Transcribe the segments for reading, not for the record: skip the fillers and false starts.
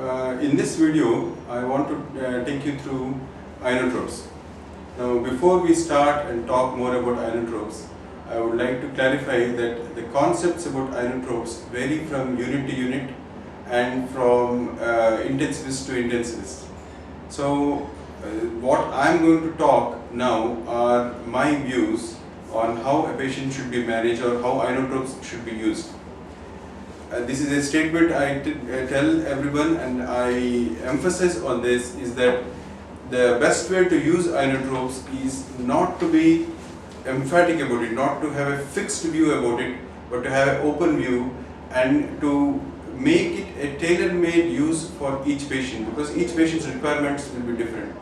In this video, I want to take you through inotropes. Now, before we start and talk more about inotropes, I would like to clarify that the concepts about inotropes vary from unit to unit and from intensivist to intensivist. So, what I am going to talk now are my views on how a patient should be managed or how inotropes should be used. This is a statement I tell everyone, and I emphasize on this is that the best way to use inotropes is not to be emphatic about it, not to have a fixed view about it, but to have an open view and to make it a tailor-made use for each patient, because each patient's requirements will be different.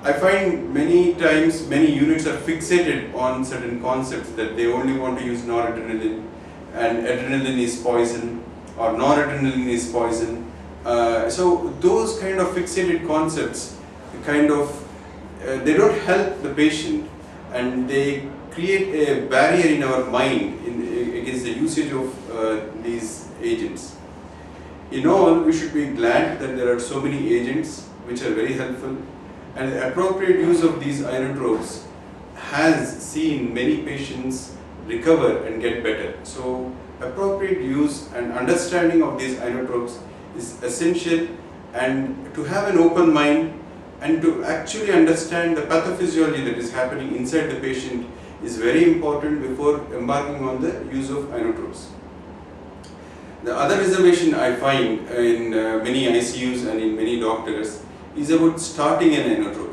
I find many times many units are fixated on certain concepts that they only want to use noradrenaline, and adrenaline is poison, or noradrenaline is poison. So those kind of fixated concepts they don't help the patient, and they create a barrier in our mind against the usage of these agents. In all, we should be glad that there are so many agents which are very helpful, and the appropriate use of these inotropes has seen many patients recover and get better. So appropriate use and understanding of these inotropes is essential, and to have an open mind and to actually understand the pathophysiology that is happening inside the patient is very important before embarking on the use of inotropes. The other reservation I find in many ICUs and in many doctors is about starting an inotrope.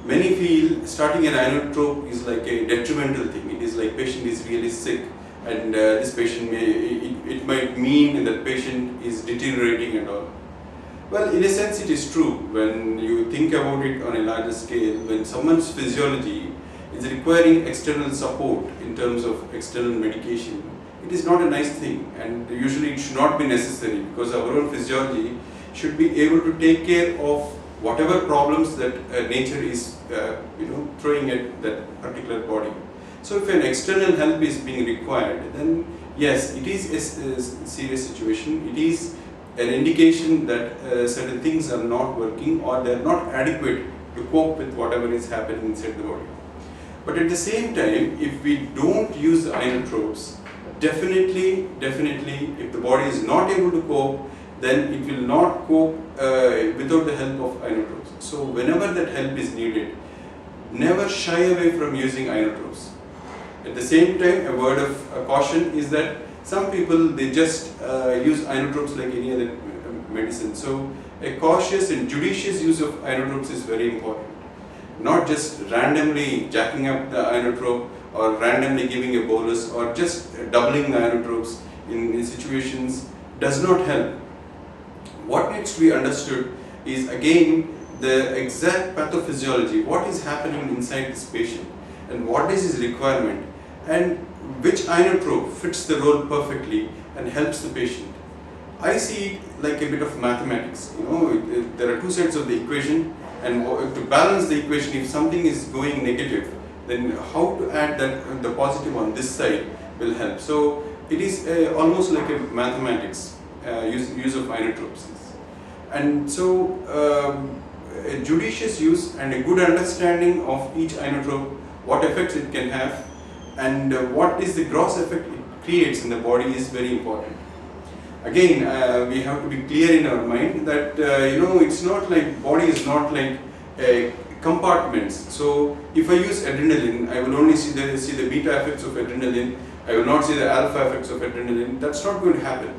Many feel starting an inotrope is like a detrimental thing. It is like patient is really sick, and this patient it might mean that patient is deteriorating and all. Well, in a sense it is true when you think about it on a larger scale. When someone's physiology is requiring external support in terms of external medication, it is not a nice thing, and usually it should not be necessary, because our own physiology should be able to take care of whatever problems that nature is throwing at that particular body. So if an external help is being required, then yes, it is a serious situation. It is an indication that certain things are not working, or they are not adequate to cope with whatever is happening inside the body. But at the same time, if we don't use the inotropes, definitely, if the body is not able to cope, then it will not cope without the help of inotropes. So whenever that help is needed, never shy away from using inotropes. At the same time, a word of caution is that some people, they just use inotropes like any other medicine. So a cautious and judicious use of inotropes is very important. Not just randomly jacking up the inotrope, or randomly giving a bolus, or just doubling the inotropes in situations does not help. What needs to be understood is again the exact pathophysiology, what is happening inside this patient, and what is his requirement, and which inotrope fits the role perfectly and helps the patient. I see it like a bit of mathematics. There are two sides of the equation, and to balance the equation, if something is going negative, then how to add the positive on this side will help. So it is almost like a mathematics use of inotropes. And so a judicious use and a good understanding of each inotrope, what effects it can have, and what is the gross effect it creates in the body is very important. Again, we have to be clear in our mind that it's not like, body is not like compartments. So if I use adrenaline, I will only see the beta effects of adrenaline. I will not see the alpha effects of adrenaline. That's not going to happen.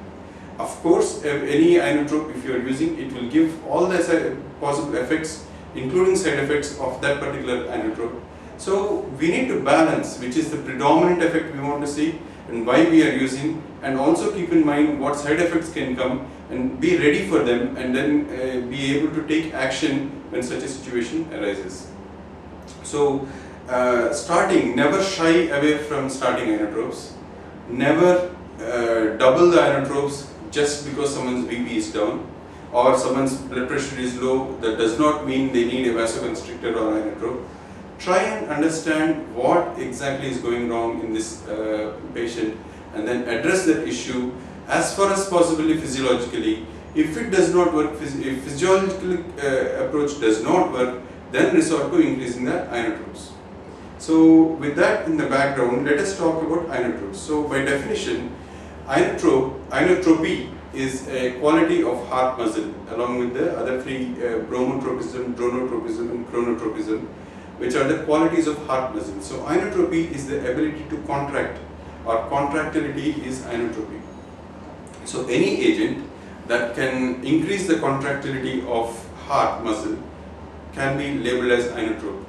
Of course, any inotrope, if you are using, it will give all the possible effects, including side effects of that particular inotrope. So we need to balance which is the predominant effect we want to see and why we are using, and also keep in mind what side effects can come and be ready for them, and then be able to take action when such a situation arises. So never shy away from starting inotropes. Never double the inotropes just because someone's BP is down or someone's blood pressure is low. That does not mean they need a vasoconstrictor or inotrope. Try and understand what exactly is going wrong in this patient, and then address that issue as far as possibly physiologically. If it does not work, if physiological approach does not work, then resort to increasing the inotropes. So with that in the background, let us talk about inotropes. So by definition, inotropy is a quality of heart muscle along with the other three, bromotropism, dronotropism and chronotropism, which are the qualities of heart muscle. So inotropy is the ability to contract, or contractility is inotropy. So any agent that can increase the contractility of heart muscle can be labeled as inotrope.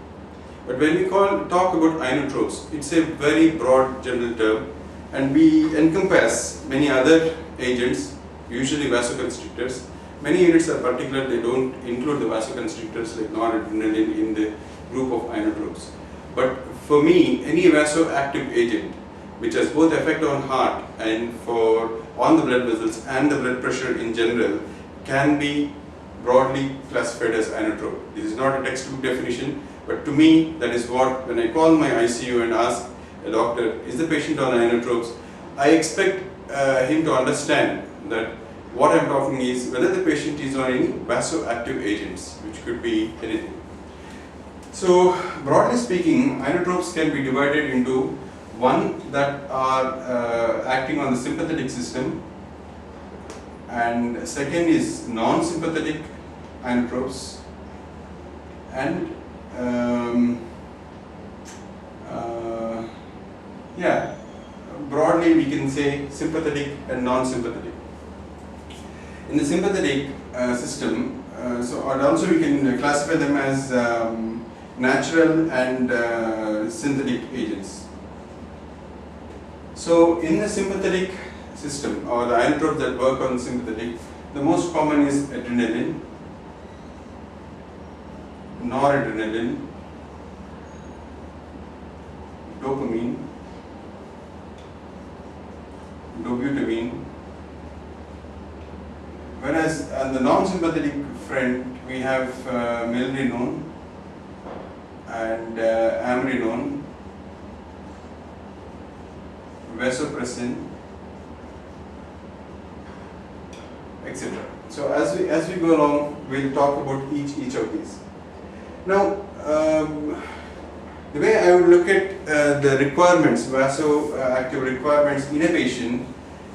But when we talk about inotropes, it's a very broad general term, and we encompass many other agents, usually vasoconstrictors. Many units are particular, they don't include the vasoconstrictors like noradrenaline in the group of inotropes. But for me, any vasoactive agent which has both effect on heart and on the blood vessels and the blood pressure in general can be broadly classified as inotrope. This is not a textbook definition, but to me that is what, when I call my ICU and ask a doctor, is the patient on inotropes, I expect him to understand that what I am talking is whether the patient is on any vasoactive agents, which could be anything. So broadly speaking, inotropes can be divided into one that are acting on the sympathetic system, and second is non-sympathetic inotropes, and broadly we can say sympathetic and non-sympathetic. In the sympathetic system, and also we can classify them as natural and synthetic agents. So in the sympathetic system, or the inotropes that work on sympathetic, the most common is adrenaline, noradrenaline, dopamine, dobutamine. Whereas on the non-sympathetic front, we have milrinone and amrinone, vasopressin, etc. So as we go along, we'll talk about each of these. Now, the way I would look at the requirements, vasoactive requirements in a patient,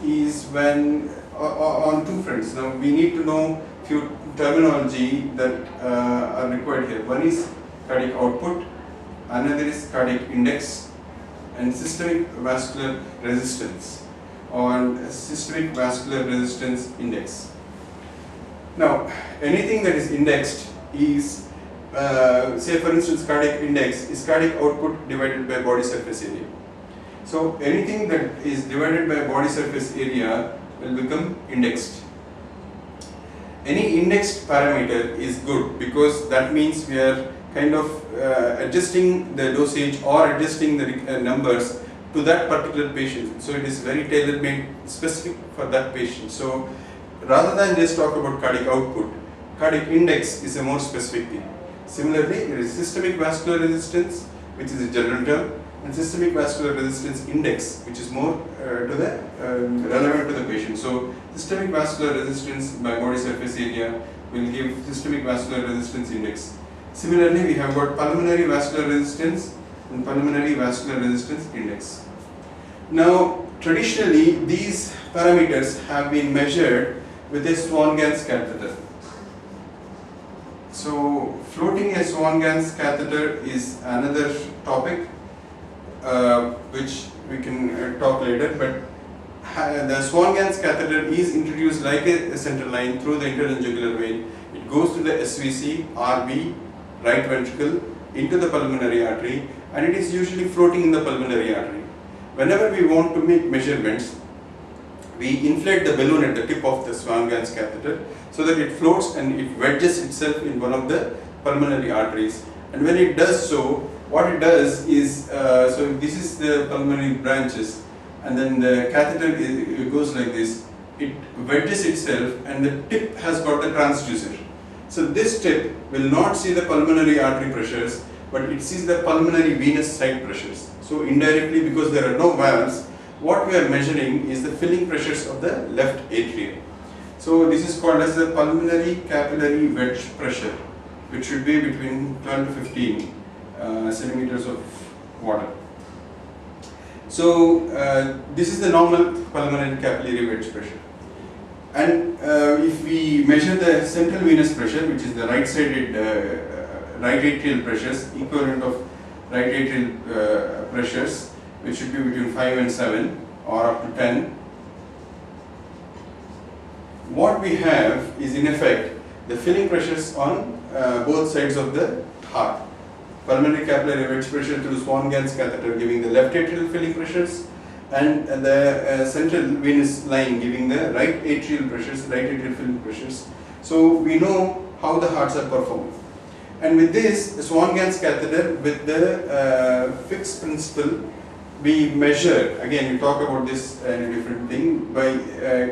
is when on two fronts. Now we need to know few terminology that are required here. One is cardiac output, another is cardiac index, and systemic vascular resistance, or systemic vascular resistance index. Now, anything that is indexed is, say for instance, cardiac index is cardiac output divided by body surface area. So anything that is divided by body surface area will become indexed. Any indexed parameter is good, because that means we are kind of adjusting the dosage or adjusting the numbers to that particular patient. So it is very tailor-made, specific for that patient. So rather than just talk about cardiac output, cardiac index is a more specific thing. Similarly, there is systemic vascular resistance, which is a general term, and systemic vascular resistance index, which is more relevant to the patient. So systemic vascular resistance by body surface area will give systemic vascular resistance index. Similarly, we have got pulmonary vascular resistance and pulmonary vascular resistance index. Now, traditionally, these parameters have been measured with a Swan-Ganz catheter. So, floating a Swan-Ganz catheter is another topic which we can talk later, but the Swan-Ganz catheter is introduced like a central line through the interjugular vein. It goes to the SVC, RV, right ventricle, into the pulmonary artery, and it is usually floating in the pulmonary artery. Whenever we want to make measurements, we inflate the balloon at the tip of the Swan-Ganz catheter so that it floats and it wedges itself in one of the pulmonary arteries. And when it does so, what it does is, so this is the pulmonary branches, and then the catheter it goes like this, it wedges itself, and the tip has got the transducer. So this tip will not see the pulmonary artery pressures, but it sees the pulmonary venous side pressures. So indirectly, because there are no valves, what we are measuring is the filling pressures of the left atrium. So this is called as the pulmonary capillary wedge pressure, which should be between 12 to 15 centimeters of water. So this is the normal pulmonary capillary wedge pressure. And if we measure the central venous pressure, which is the right-sided right atrial pressures, equivalent of right atrial pressures, which should be between 5 and 7 or up to 10. What we have is in effect the filling pressures on both sides of the heart. Pulmonary capillary wedge pressure through Swan-Ganz catheter giving the left atrial filling pressures, and the central venous line giving the right atrial pressures, right atrial filling pressures. So we know how the hearts are performing. And with this Swan-Ganz catheter, with the fixed principle, we measure, again we talk about this in a different thing, by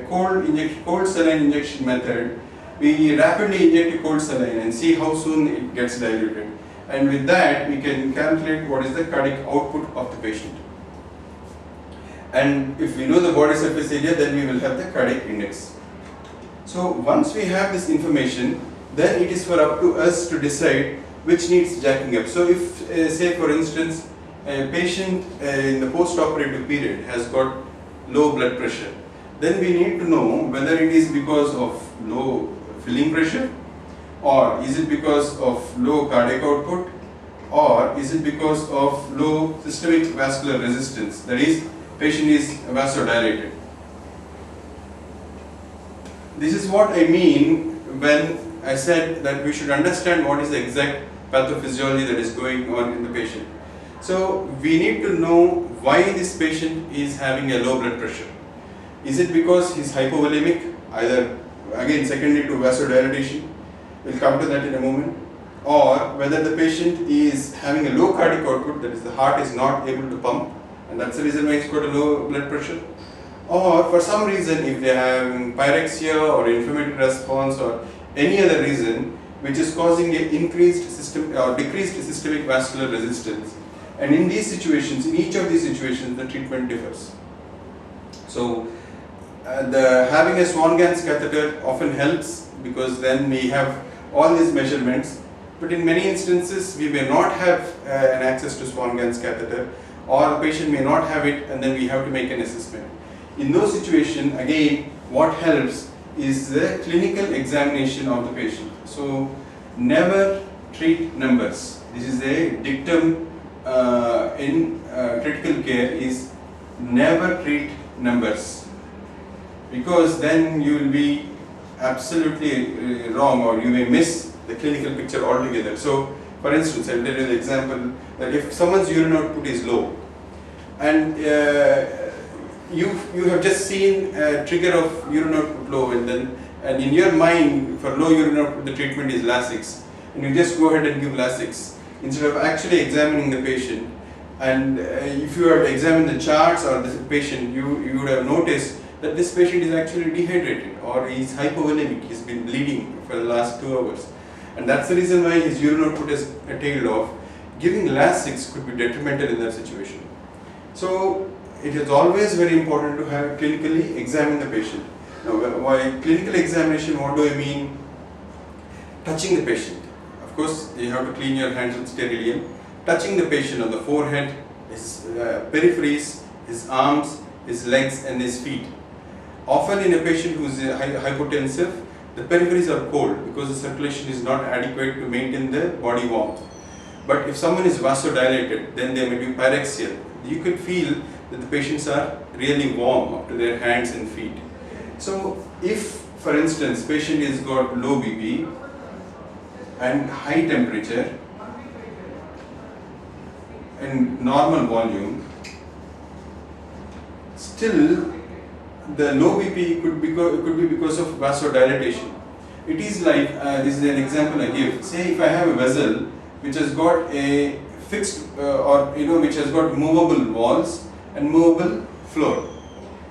cold saline injection method. We rapidly inject a cold saline and see how soon it gets diluted. And with that we can calculate what is the cardiac output of the patient. And if we know the body surface area, then we will have the cardiac index. So once we have this information, then it is for up to us to decide which needs jacking up. So if say for instance a patient in the post-operative period has got low blood pressure, then we need to know whether it is because of low filling pressure, or is it because of low cardiac output, or is it because of low systemic vascular resistance, that is patient is vasodilated. This is what I mean when I said that we should understand what is the exact pathophysiology that is going on in the patient. So we need to know why this patient is having a low blood pressure. Is it because he is hypovolemic, either again secondary to vasodilatation, we'll come to that in a moment, or whether the patient is having a low cardiac output, that is the heart is not able to pump, and that's the reason why he's got a low blood pressure, or for some reason if they are having pyrexia or inflammatory response or any other reason which is causing an increased system or decreased systemic vascular resistance. And in these situations, in each of these situations, the treatment differs. So having a Swan-Ganz catheter often helps, because then we have all these measurements, but in many instances we may not have an access to Swan-Ganz catheter, or the patient may not have it, and then we have to make an assessment. In those situations, again, what helps is the clinical examination of the patient. So never treat numbers. This is a dictum in critical care, is never treat numbers, because then you will be absolutely wrong, or you may miss the clinical picture altogether. So for instance, I will tell you the example that if someone's urine output is low, and you have just seen a trigger of urine output low, and in your mind for low urine output the treatment is Lasix, and you just go ahead and give Lasix instead of actually examining the patient. And if you had examined the charts or the patient, you would have noticed that this patient is actually dehydrated, or he is hypovolemic, he's been bleeding for the last 2 hours, and that's the reason why his urine output is tailed off. Giving Lasix could be detrimental in that situation. So it is always very important to have clinically examine the patient. Now, by clinical examination, what do I mean? Touching the patient. Of course, you have to clean your hands with sterilium. Touching the patient on the forehead, his peripheries, his arms, his legs and his feet. Often in a patient who is hypotensive, the peripheries are cold because the circulation is not adequate to maintain the body warmth. But if someone is vasodilated, then there may be pyrexia. You could feel that the patients are really warm up to their hands and feet. So if, for instance, patient has got low BP and high temperature and normal volume, still the low BP could be because of vasodilatation. It is like, this is an example I give. Say if I have a vessel which has got a fixed which has got movable walls and movable floor.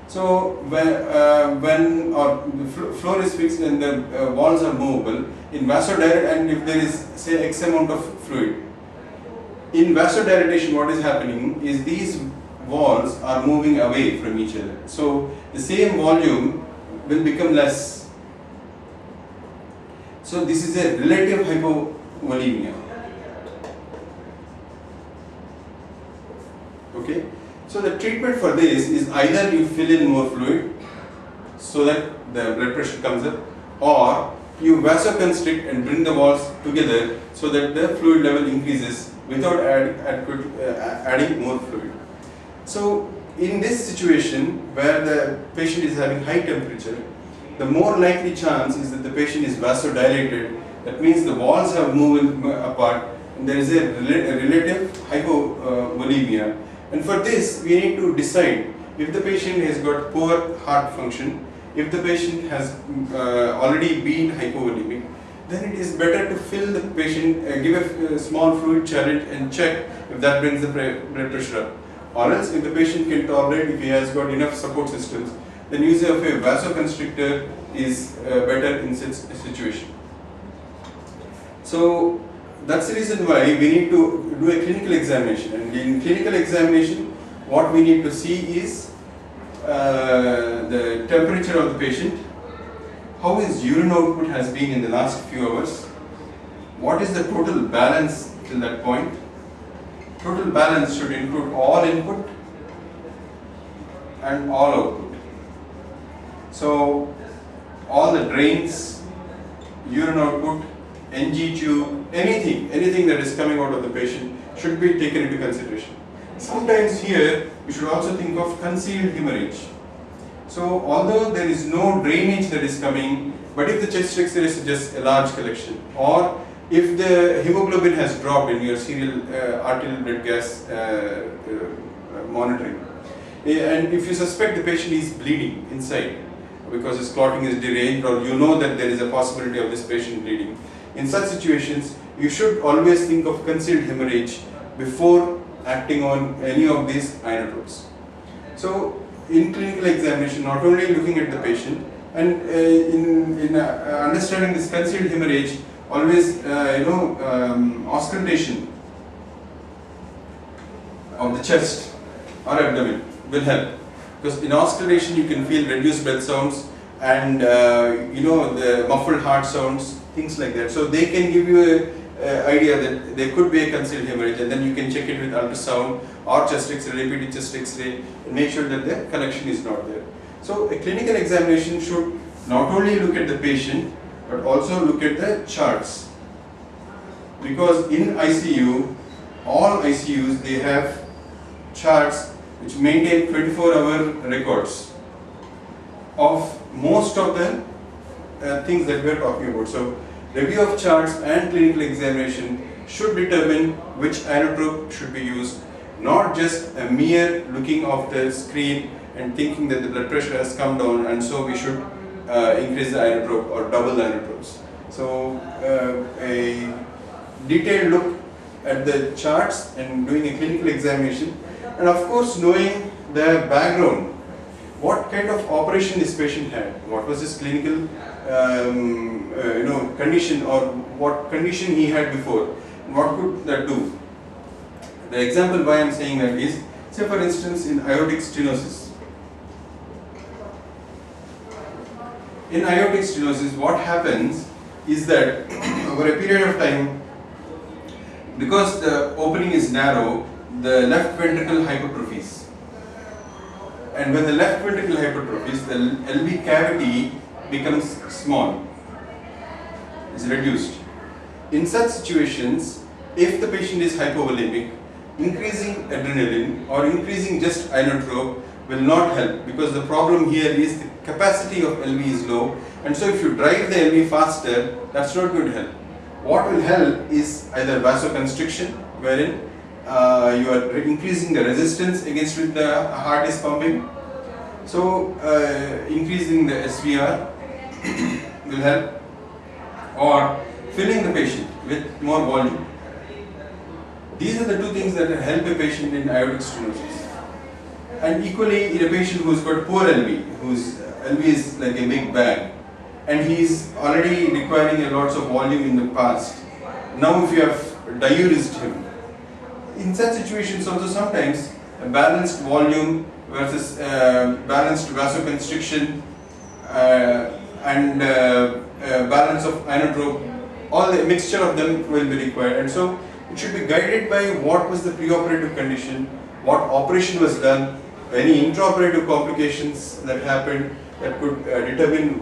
So when the floor is fixed and the walls are movable, in vasodilatation, and if there is say X amount of fluid, in vasodilatation what is happening is these walls are moving away from each other. So the same volume will become less, So this is a relative hypovolemia. Okay. So the treatment for this is either you fill in more fluid so that the blood pressure comes up, or you vasoconstrict and bring the walls together so that the fluid level increases without adding more fluid. So in this situation where the patient is having high temperature, the more likely chance is that the patient is vasodilated. That means the walls have moved apart and there is a relative hypovolemia. And for this we need to decide if the patient has got poor heart function, if the patient has already been hypovolemic, then it is better to fill the patient, give a small fluid challenge and check if that brings the blood pressure up. Or else if the patient can tolerate, if he has got enough support systems, then use of a vasoconstrictor is better in such a situation. So that's the reason why we need to do a clinical examination, and in clinical examination what we need to see is the temperature of the patient, how his urine output has been in the last few hours, what is the total balance till that point. Total balance should include all input and all output. So all the drains, urine output, NG tube, anything that is coming out of the patient should be taken into consideration. Sometimes here we should also think of concealed hemorrhage. So although there is no drainage that is coming, but if the chest X-ray suggests a large collection, or if the hemoglobin has dropped in your serial arterial blood gas monitoring, and if you suspect the patient is bleeding inside because his clotting is deranged, or you know that there is a possibility of this patient bleeding, in such situations you should always think of concealed hemorrhage before acting on any of these inotropes. So in clinical examination, not only looking at the patient, and in understanding this concealed hemorrhage, always auscultation of the chest or abdomen will help, because in auscultation you can feel reduced breath sounds and the muffled heart sounds, things like that. So they can give you a idea that there could be a concealed hemorrhage, and then you can check it with ultrasound or chest X-ray, repeated chest X-ray, and make sure that the collection is not there. So a clinical examination should not only look at the patient but also look at the charts, because in ICU, all ICUs, they have charts which maintain 24-hour records of most of the things that we are talking about. So review of charts and clinical examination should determine which inotrope should be used, not just a mere looking of the screen and thinking that the blood pressure has come down and so we should increase the inotrope or double the inotropes. So a detailed look at the charts and doing a clinical examination, and of course knowing the background, what kind of operation this patient had, what was his clinical condition, or what condition he had before, what could that do. The example why I am saying that is, say for instance in aortic stenosis. In aortic stenosis, what happens is that over a period of time, because the opening is narrow, the left ventricle hypertrophies. And when the left ventricle hypertrophies, the LV cavity becomes small, is reduced. In such situations, if the patient is hypovolemic, increasing adrenaline or increasing just inotrope will not help, because the problem here is the capacity of LV is low, and so if you drive the LV faster, that's not going to help. What will help is either vasoconstriction, wherein you are increasing the resistance against which the heart is pumping. So increasing the SVR will help, or filling the patient with more volume. These are the two things that help a patient in aortic stenosis. And equally in a patient who's got poor LV, whose LV is like a big bag, and he's already requiring a lots of volume in the past. Now if you have diuresed him, in such situations also sometimes a balanced volume versus balanced vasoconstriction and balance of inotrope all the mixture of them will be required, and so it should be guided by what was the preoperative condition, what operation was done, any intraoperative complications that happened that could determine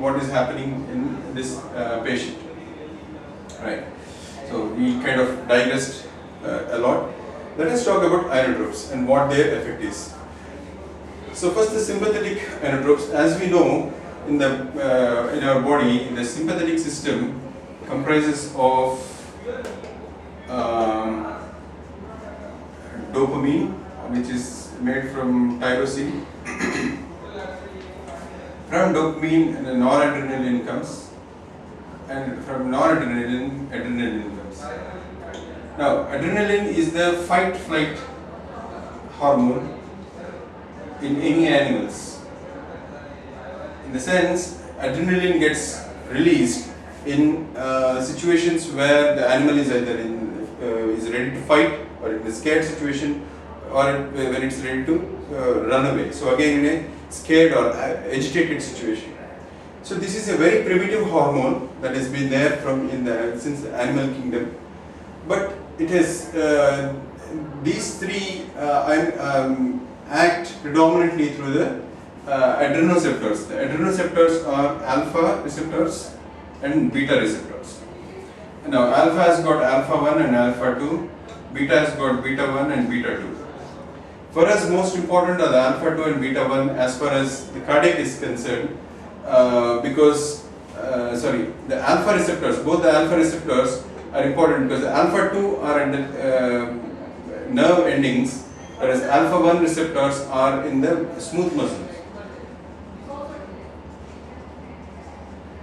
what is happening in this patient. Right. So we kind of digressed a lot. Let us talk about inotropes and what their effect is. So first, the sympathetic inotropes. As we know, in our body, the sympathetic system comprises of dopamine, which is made from tyrosine. From dopamine, noradrenaline comes, and from noradrenaline, adrenaline comes. Now, adrenaline is the fight-flight hormone in any animals. In the sense, adrenaline gets released in situations where the animal is either is ready to fight, or in a scared situation, or when it's ready to run away. So again, in a scared or agitated situation. So this is a very primitive hormone that has been there since the animal kingdom, but it has these three act predominantly through the adrenoceptors. The adrenoceptors are alpha receptors and beta receptors. Now alpha has got alpha 1 and alpha 2, beta has got beta 1 and beta 2. For us, most important are the alpha 2 and beta 1 as far as the cardiac is concerned, because the alpha receptors, both the alpha receptors are important because the alpha 2 are at the nerve endings, whereas alpha 1 receptors are in the smooth muscles.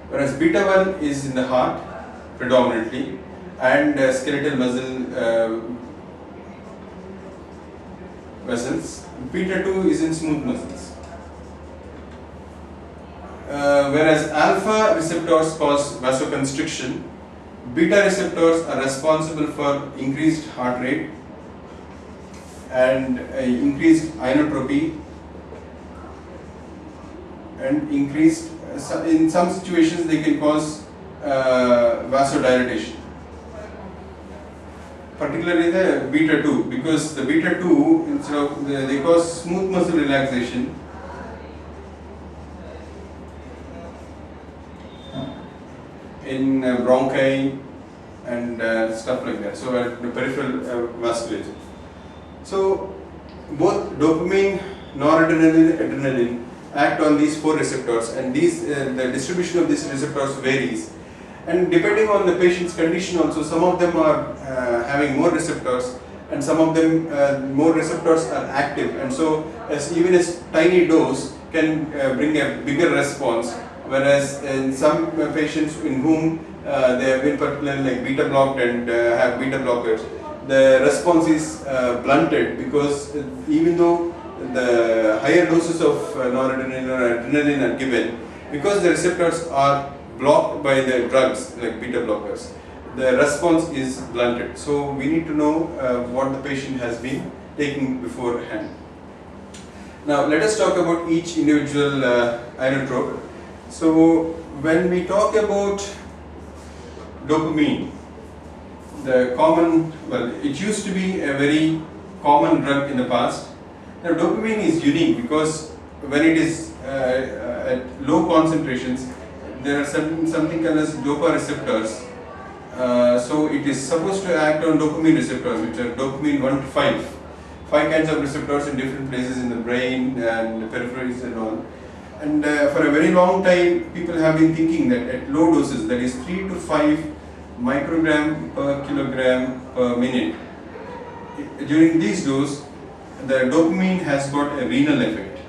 Whereas beta 1 is in the heart predominantly, and skeletal muscle vessels. Beta 2 is in smooth muscles. Whereas alpha receptors cause vasoconstriction, beta receptors are responsible for increased heart rate and increased inotropy and increased, in some situations they can cause vasodilatation. Particularly the beta 2, because the beta 2, instead of they cause smooth muscle relaxation in bronchi and stuff like that. So the peripheral vasculature. So both dopamine, noradrenaline, adrenaline act on these 4 receptors, and the distribution of these receptors varies. And depending on the patient's condition also, some of them are having more receptors, and some of them more receptors are active, and so even a tiny dose can bring a bigger response, whereas in some patients in whom they have been particularly like beta blocked and have beta blockers, the response is blunted, because even though the higher doses of noradrenaline or adrenaline are given, because the receptors are blocked by the drugs like beta blockers, the response is blunted. So we need to know what the patient has been taking beforehand. Now let us talk about each individual inotrope. So when we talk about dopamine, it used to be a very common drug in the past. Now dopamine is unique because when it is at low concentrations, there are something called as dopa receptors. So it is supposed to act on dopamine receptors, which are dopamine 1 to 5. 5 kinds of receptors in different places in the brain and the peripheries and all. And for a very long time, people have been thinking that at low doses, that is 3 to 5 microgram per kilogram per minute, during these doses, the dopamine has got a renal effect.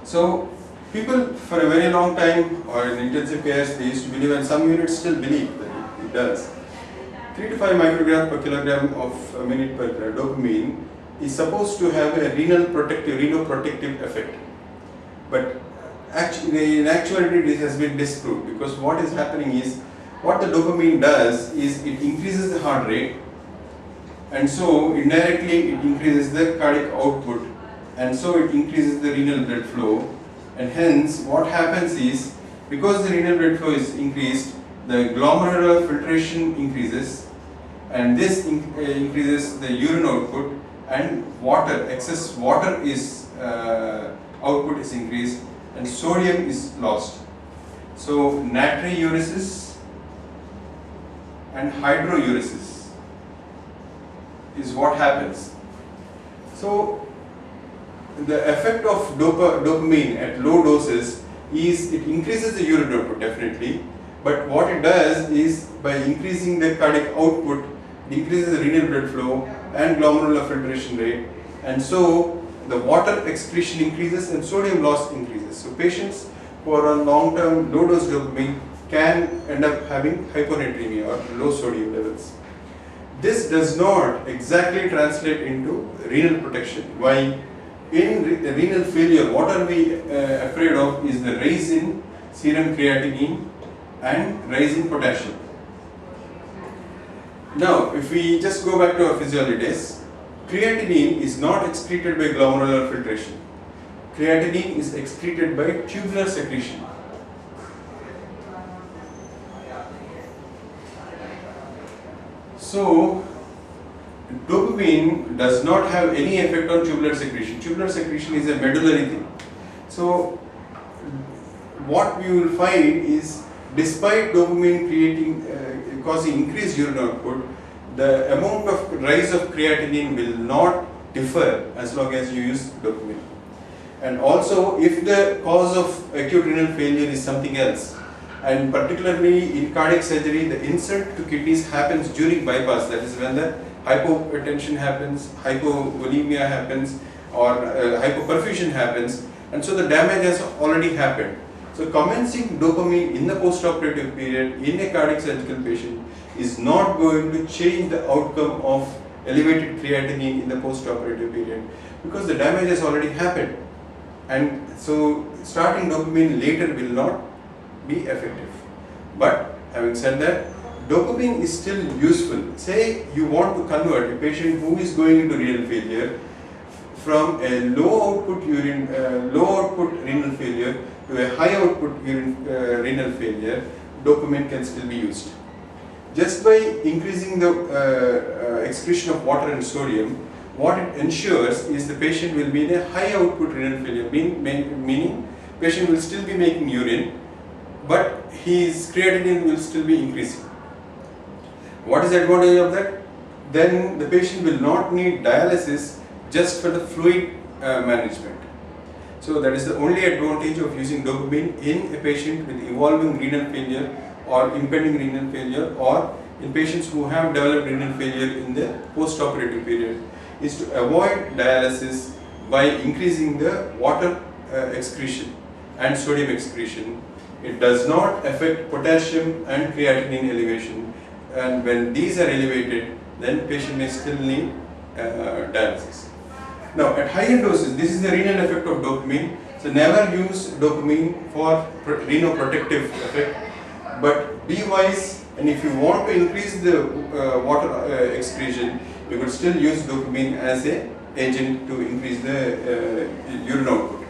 So people for a very long time, or in intensive care, they used to believe, and some units still believe that it does. 3 to 5 microgram per kilogram of a minute per dopamine is supposed to have a renoprotective effect. But actually, in actuality, this has been disproved, because what is happening is, what the dopamine does is it increases the heart rate, and so indirectly it increases the cardiac output, and so it increases the renal blood flow, and hence what happens is because the renal blood flow is increased, the glomerular filtration increases, and this increases the urine output, and excess water is output is increased, and sodium is lost. So natriuresis and hydrouresis is what happens. So the effect of dopamine at low doses is it increases the urine output definitely, but what it does is by increasing the cardiac output, it increases the renal blood flow and glomerular filtration rate, and so the water excretion increases and sodium loss increases. So patients who are on long-term low-dose dopamine can end up having hyponatremia or low sodium levels. This does not exactly translate into renal protection. Why? In renal failure, what are we afraid of is the rise in serum creatinine and rise in potassium. Now, if we just go back to our physiology days, creatinine is not excreted by glomerular filtration. Creatinine is excreted by tubular secretion. So, dopamine does not have any effect on tubular secretion. Tubular secretion is a medullary thing. So, what we will find is, despite dopamine causing increased urine output, the amount of rise of creatinine will not differ as long as you use dopamine. And also, if the cause of acute renal failure is something else, and particularly in cardiac surgery, the insult to kidneys happens during bypass, that is when the hypotension happens, hypovolemia happens, or hypoperfusion happens, and so the damage has already happened. So commencing dopamine in the postoperative period in a cardiac surgical patient is not going to change the outcome of elevated creatinine in the postoperative period, because the damage has already happened, and so starting dopamine later will not be effective. But having said that, dopamine is still useful. Say you want to convert a patient who is going into renal failure from a low output renal failure to a high output renal failure, dopamine can still be used. Just by increasing the excretion of water and sodium, what it ensures is the patient will be in a high output renal failure, meaning patient will still be making urine, but his creatinine will still be increasing. What is the advantage of that? Then the patient will not need dialysis just for the fluid management. So that is the only advantage of using dopamine in a patient with evolving renal failure or impending renal failure, or in patients who have developed renal failure in the post-operative period, is to avoid dialysis by increasing the water excretion and sodium excretion. It does not affect potassium and creatinine elevation, and when these are elevated, then patient may still need dialysis. Now at higher doses, this is the renal effect of dopamine. So never use dopamine for renoprotective effect, but be wise, and if you want to increase the water excretion, you could still use dopamine as an agent to increase the urine output.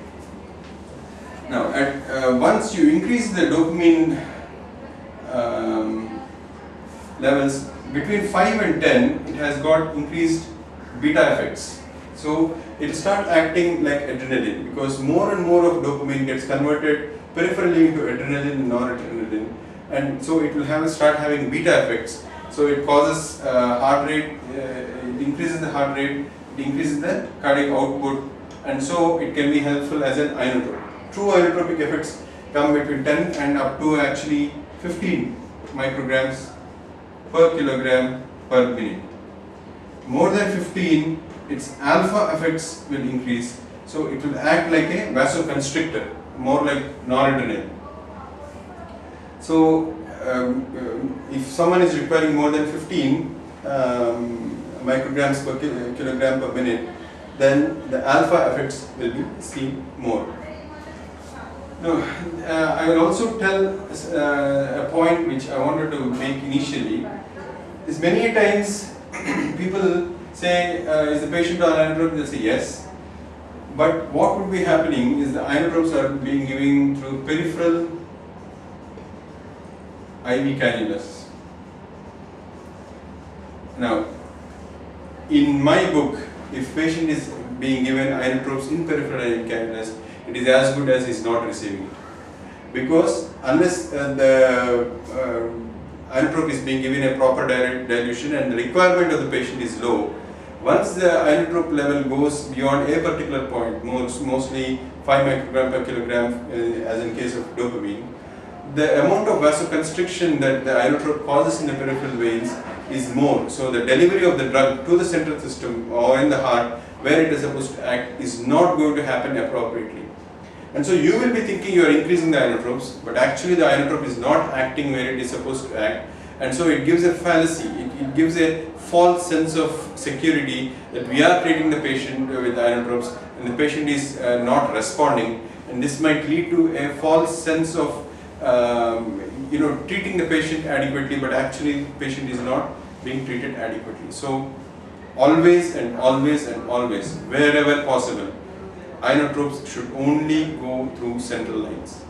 Now, once you increase the dopamine levels between 5 and 10, it has got increased beta effects. So it will start acting like adrenaline, because more and more of dopamine gets converted peripherally into adrenaline and noradrenaline, and so it will start having beta effects. So it causes heart rate, it increases the heart rate, it increases the cardiac output, and so it can be helpful as an inotrope. True inotropic effects come between 10 and up to actually 15 micrograms per kilogram per minute. More than 15, its alpha effects will increase, so it will act like a vasoconstrictor, more like noradrenaline. So if someone is requiring more than 15 micrograms per kilogram per minute, then the alpha effects will be seen more. Now, I will also tell a point which I wanted to make initially. Is many times people say, is the patient on inotrope? They'll say yes. But what would be happening is the inotropes are being given through peripheral IV cannulas. Now, in my book, if patient is being given inotropes in peripheral IV cannulas, it is as good as he is not receiving it. Because unless the inotrope is being given a proper dilution and the requirement of the patient is low, once the inotrope level goes beyond a particular point, mostly 5 microgram per kilogram as in case of dopamine, the amount of vasoconstriction that the inotrope causes in the peripheral veins is more. So the delivery of the drug to the central system or in the heart where it is supposed to act is not going to happen appropriately. And so you will be thinking you are increasing the inotropes, but actually the inotrope is not acting where it is supposed to act. And so it gives a fallacy, it gives a false sense of security that we are treating the patient with inotropes and the patient is not responding. And this might lead to a false sense of treating the patient adequately, but actually the patient is not being treated adequately. So always and always and always, wherever possible, inotropes should only go through central lines,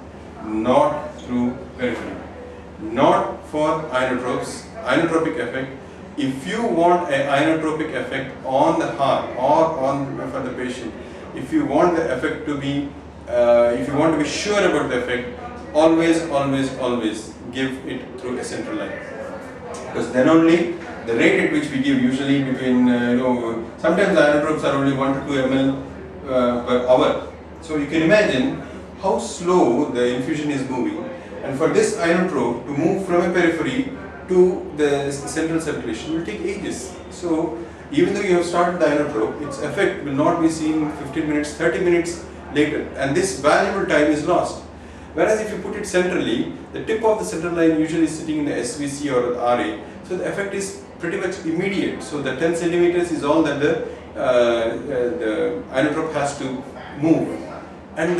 not through periphery. Not for inotropic effect. If you want an inotropic effect on the heart or for the patient, if you want the effect to be, if you want to be sure about the effect, always give it through a central line. Because then only the rate at which we give, usually between, sometimes the inotropes are only 1 to 2 ml per hour. So you can imagine how slow the infusion is moving. And for this inotrope to move from a periphery to the central circulation will take ages. So even though you have started the inotrope, its effect will not be seen 15 minutes, 30 minutes later. And this valuable time is lost. Whereas if you put it centrally, the tip of the central line usually is sitting in the SVC or the RA. So the effect is pretty much immediate. So the 10 centimeters is all that the inotrope has to move. And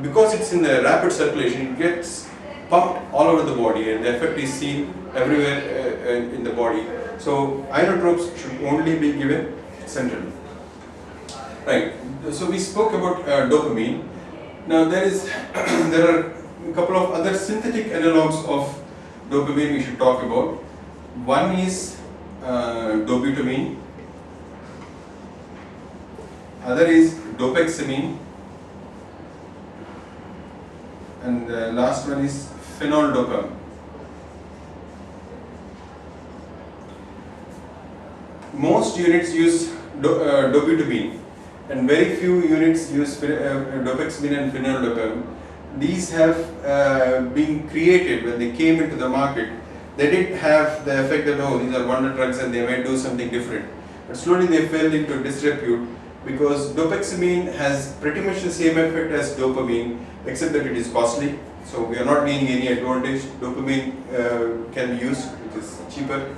because it's in the rapid circulation, it gets pumped all over the body and the effect is seen everywhere in the body. So inotropes should only be given centrally. Right. So we spoke about dopamine. Now there are a couple of other synthetic analogs of dopamine we should talk about. One is dobutamine. Other is dopexamine. And the last one is phenoldopam. Most units use dobutamine and very few units use dopexamine and phenoldopam. These have been created when they came into the market. They did have the effect that, oh, these are wonder drugs and they might do something different. But slowly they fell into disrepute because dopexamine has pretty much the same effect as dopamine, except that it is costly. So we are not gaining any advantage. Dopamine can be used, which is cheaper.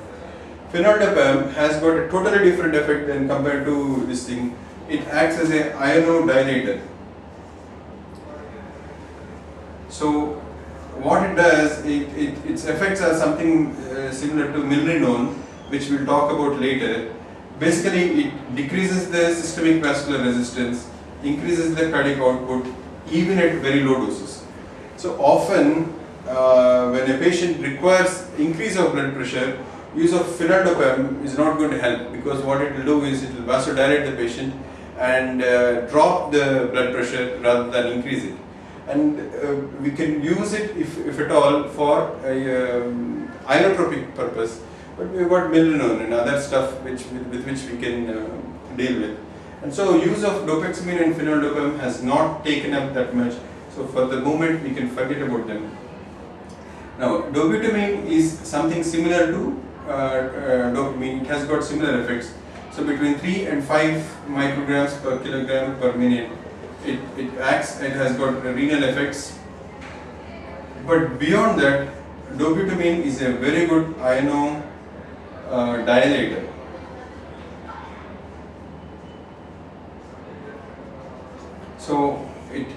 Phenoldopam has got a totally different effect than compared to this thing. It acts as an ionodilator. So what it does, its effects are something similar to milrinone, which we'll talk about later. Basically, it decreases the systemic vascular resistance, increases the cardiac output, even at very low doses. So often, when a patient requires increase of blood pressure, use of phenoldopam is not going to help, because what it will do is it will vasodilate the patient and drop the blood pressure rather than increase it. And we can use it if at all for a inotropic purpose. But we've got milrinone and other stuff with which we can deal with. And so use of dopexamine and phenoldopam has not taken up that much. So for the moment we can forget about them. Now dobutamine is something similar to dopamine. It has got similar effects. So between 3 and 5 micrograms per kilogram per minute, it acts. It has got renal effects. But beyond that, dobutamine is a very good dilator. So it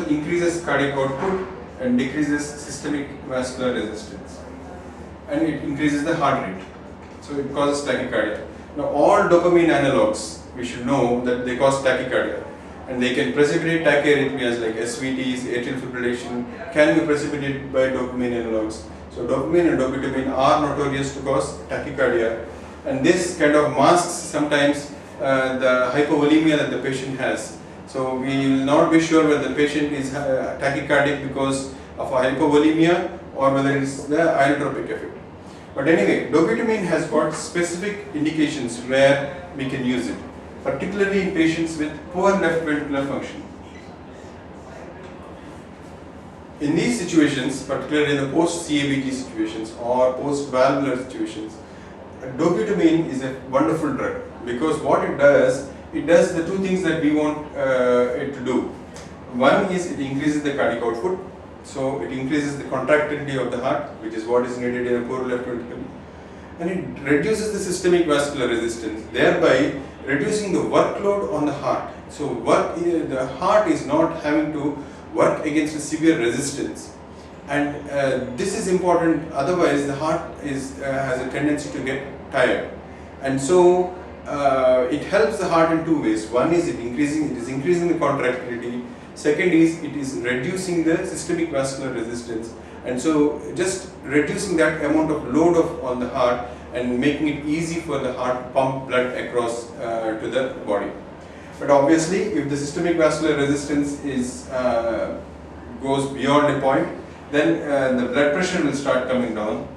increases cardiac output and decreases systemic vascular resistance, and it increases the heart rate. So it causes tachycardia. Now all dopamine analogs, we should know that they cause tachycardia. and they can precipitate tachyarrhythmias like SVTs, atrial fibrillation can be precipitated by dopamine analogs. So dopamine and dobutamine are notorious to cause tachycardia, and this kind of masks sometimes the hypovolemia that the patient has. So we will not be sure whether the patient is tachycardic because of a hypovolemia or whether it is the inotropic effect. But anyway, dobutamine has got specific indications where we can use it, particularly in patients with poor left ventricular function. In these situations, particularly in the post-CABT situations or post-valvular situations, dobutamine is a wonderful drug because what it does the two things that we want it to do. One is it increases the cardiac output, so it increases the contractility of the heart, which is what is needed in a poor left ventricle, and it reduces the systemic vascular resistance, thereby reducing the workload on the heart. So the heart is not having to work against a severe resistance, and this is important, otherwise the heart has a tendency to get tired. And so it helps the heart in two ways. One is it is increasing the contractility. Second is it is reducing the systemic vascular resistance, and so just reducing that amount of load on the heart and making it easy for the heart to pump blood across to the body. But obviously, if the systemic vascular resistance goes beyond a point, then the blood pressure will start coming down.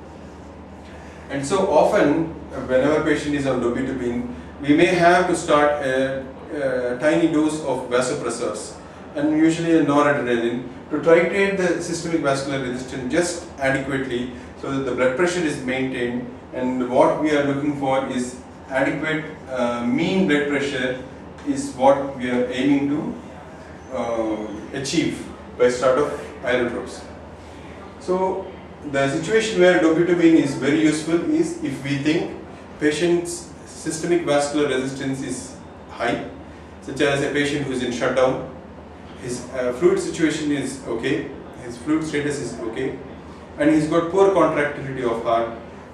And so often, whenever patient is on dobutamine, we may have to start a tiny dose of vasopressors and usually a noradrenaline to titrate the systemic vascular resistance just adequately so that the blood pressure is maintained, and what we are looking for is adequate mean blood pressure is what we are aiming to achieve by start of inotropes. So the situation where dobutamine is very useful is if we think patient's systemic vascular resistance is high, such as a patient who is in shutdown, his fluid situation is okay, his fluid status is okay, and he's got poor contractility of heart.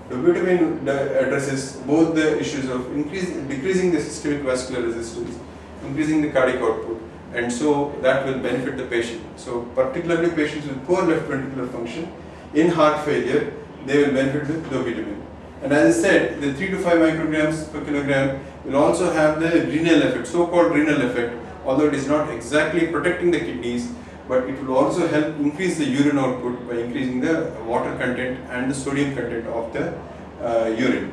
Dobutamine addresses both the issues of decreasing the systemic vascular resistance, increasing the cardiac output, and so that will benefit the patient. So particularly patients with poor left ventricular function in heart failure, they will benefit with dobutamine. And as I said, the 3 to 5 micrograms per kilogram will also have the renal effect, so-called renal effect, although it is not exactly protecting the kidneys, but it will also help increase the urine output by increasing the water content and the sodium content of the urine.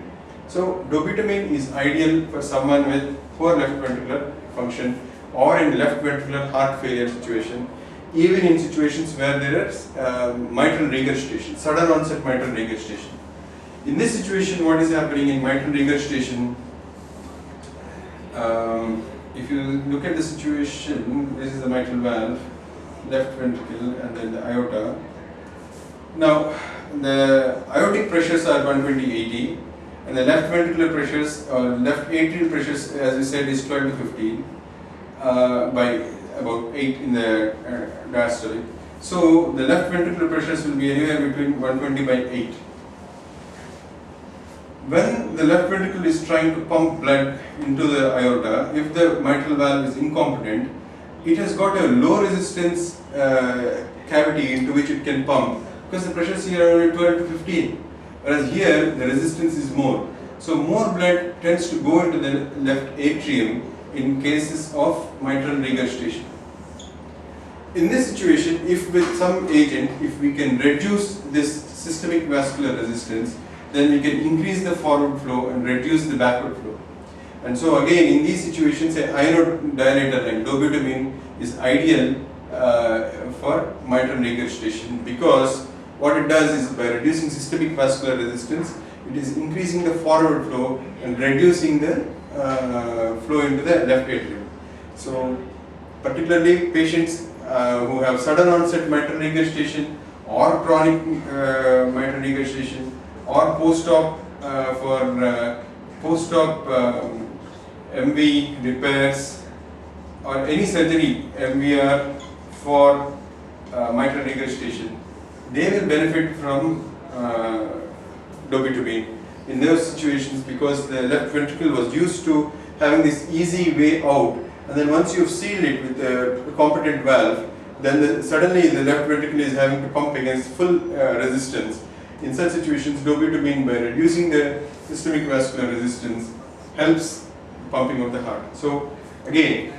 So dobutamine is ideal for someone with poor left ventricular function or in left ventricular heart failure situation, even in situations where there is mitral regurgitation, sudden onset mitral regurgitation. In this situation, what is happening in mitral regurgitation, if you look at the situation, this is the mitral valve, left ventricle and then the aorta. Now the aortic pressures are 120/80 and the left ventricular pressures or left atrial pressures, as we said, is 12 to 15 by about 8 in the diastolic. So the left ventricular pressures will be anywhere between 120/8. When the left ventricle is trying to pump blood into the aorta, if the mitral valve is incompetent, it has got a low resistance cavity into which it can pump, because the pressures here are only 12 to 15, whereas here the resistance is more. So more blood tends to go into the left atrium in cases of mitral regurgitation. In this situation, if with some agent, if we can reduce this systemic vascular resistance, then we can increase the forward flow and reduce the backward flow. And so again, in these situations, an ionodilator like dobutamine is ideal for mitral regurgitation, because what it does is by reducing systemic vascular resistance, it is increasing the forward flow and reducing the flow into the left atrium. So particularly patients who have sudden onset mitral regurgitation or chronic mitral regurgitation or post-op MV repairs or any surgery MVR for mitral regurgitation, they will benefit from dobutamine in those situations, because the left ventricle was used to having this easy way out, and then once you've sealed it with a competent valve, then suddenly the left ventricle is having to pump against full resistance. In such situations, dobutamine, by reducing the systemic vascular resistance, helps pumping of the heart. So again,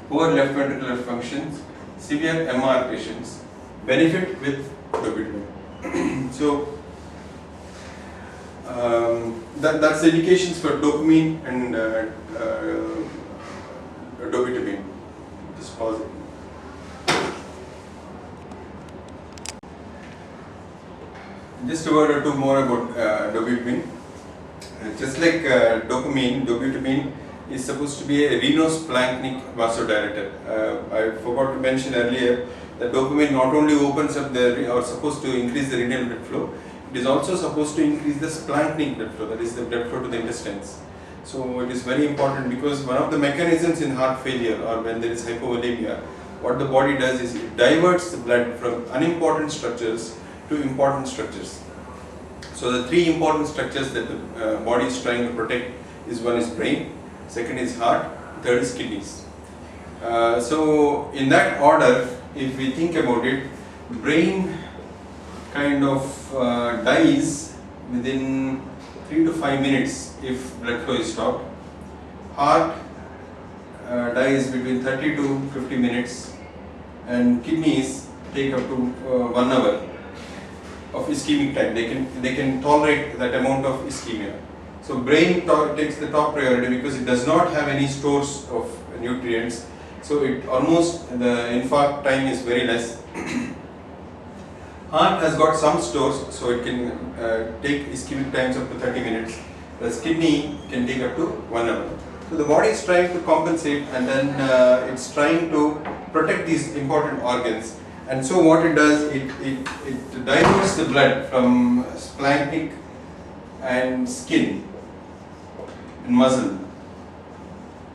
poor left ventricular functions, severe MR patients benefit with dobutamine. So that's the indications for dopamine and dobutamine. Just pause it. Just a word or two more about dobutamine. Just like dopamine, dobutamine is supposed to be a renosplanchnic vasodilator. I forgot to mention earlier that dopamine not only opens up or supposed to increase the renal blood flow, it is also supposed to increase the splanchnic blood flow, that is the blood flow to the intestines. So it is very important, because one of the mechanisms in heart failure or when there is hypovolemia, what the body does is it diverts the blood from unimportant structures to important structures. So the three important structures that the body is trying to protect is: one is brain, second is heart, third is kidneys. So in that order, if we think about it, brain kind of dies within 3 to 5 minutes if blood flow is stopped. Heart dies between 30 to 50 minutes, and kidneys take up to 1 hour of ischemic time. They can tolerate that amount of ischemia. So brain takes the top priority because it does not have any stores of nutrients. So it almost, the infarct time is very less. Heart has got some stores, so it can take ischemic times up to 30 minutes. Whereas kidney can take up to 1 hour. So the body is trying to compensate, and then it's trying to protect these important organs. And so what it does, it diverts the blood from splanchnic and skin and muscle.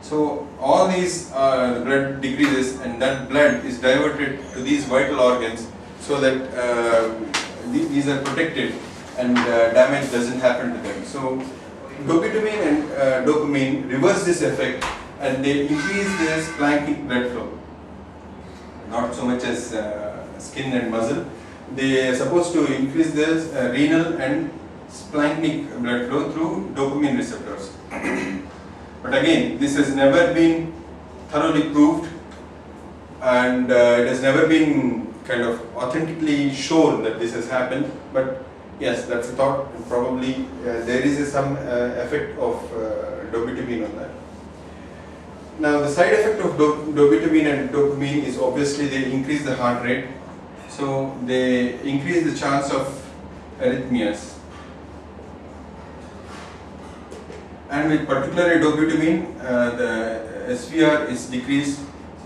So all these blood decreases, and that blood is diverted to these vital organs, so that these are protected and damage doesn't happen to them. So dobutamine and dopamine reverse this effect, and they increase the splanchnic blood flow. Not so much as skin and muscle. They are supposed to increase the renal and splanchnic blood flow through dopamine receptors. But again, this has never been thoroughly proved, and it has never been kind of authentically shown that this has happened. But yes, that's a thought, and probably there is some effect of dobutamine on that. Now, the side effect of dobutamine and dopamine is obviously they increase the heart rate, so they increase the chance of arrhythmias. And with particularly dobutamine, the SVR is decreased,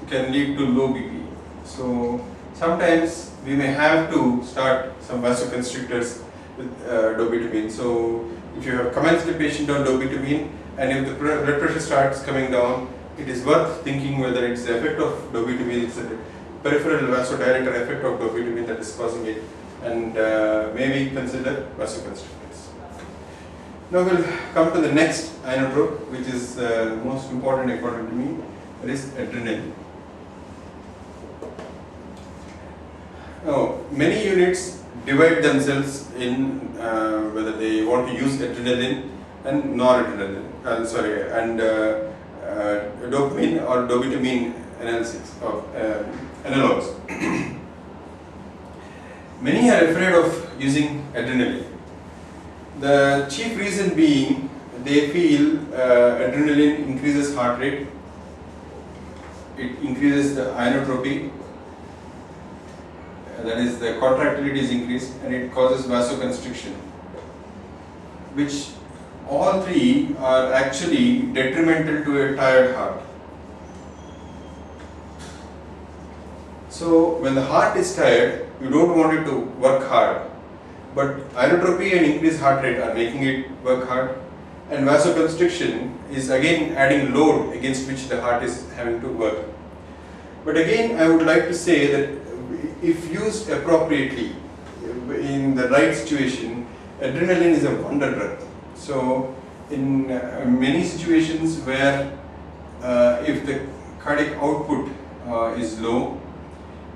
can lead to low BP. So sometimes we may have to start some vasoconstrictors with dobutamine. So if you have commenced a patient on dobutamine, and if the blood pressure starts coming down, it is worth thinking whether it's the effect of dobutamine, it's a peripheral vasodilator effect of dobutamine that is causing it, and maybe consider vasoconstrictors. Now we'll come to the next inotrope, which is most important according to me, that is adrenaline. Now, many units divide themselves in whether they want to use adrenaline and noradrenaline, dopamine or dobutamine analysis of analogs. Many are afraid of using adrenaline. The chief reason being they feel adrenaline increases heart rate, it increases the inotropy, that is the contractility is increased, and it causes vasoconstriction, which all three are actually detrimental to a tired heart. So when the heart is tired, you don't want it to work hard, but inotropy and increased heart rate are making it work hard, and vasoconstriction is again adding load against which the heart is having to work. But again, I would like to say that if used appropriately in the right situation, adrenaline is a wonder drug. So in many situations where if the cardiac output is low,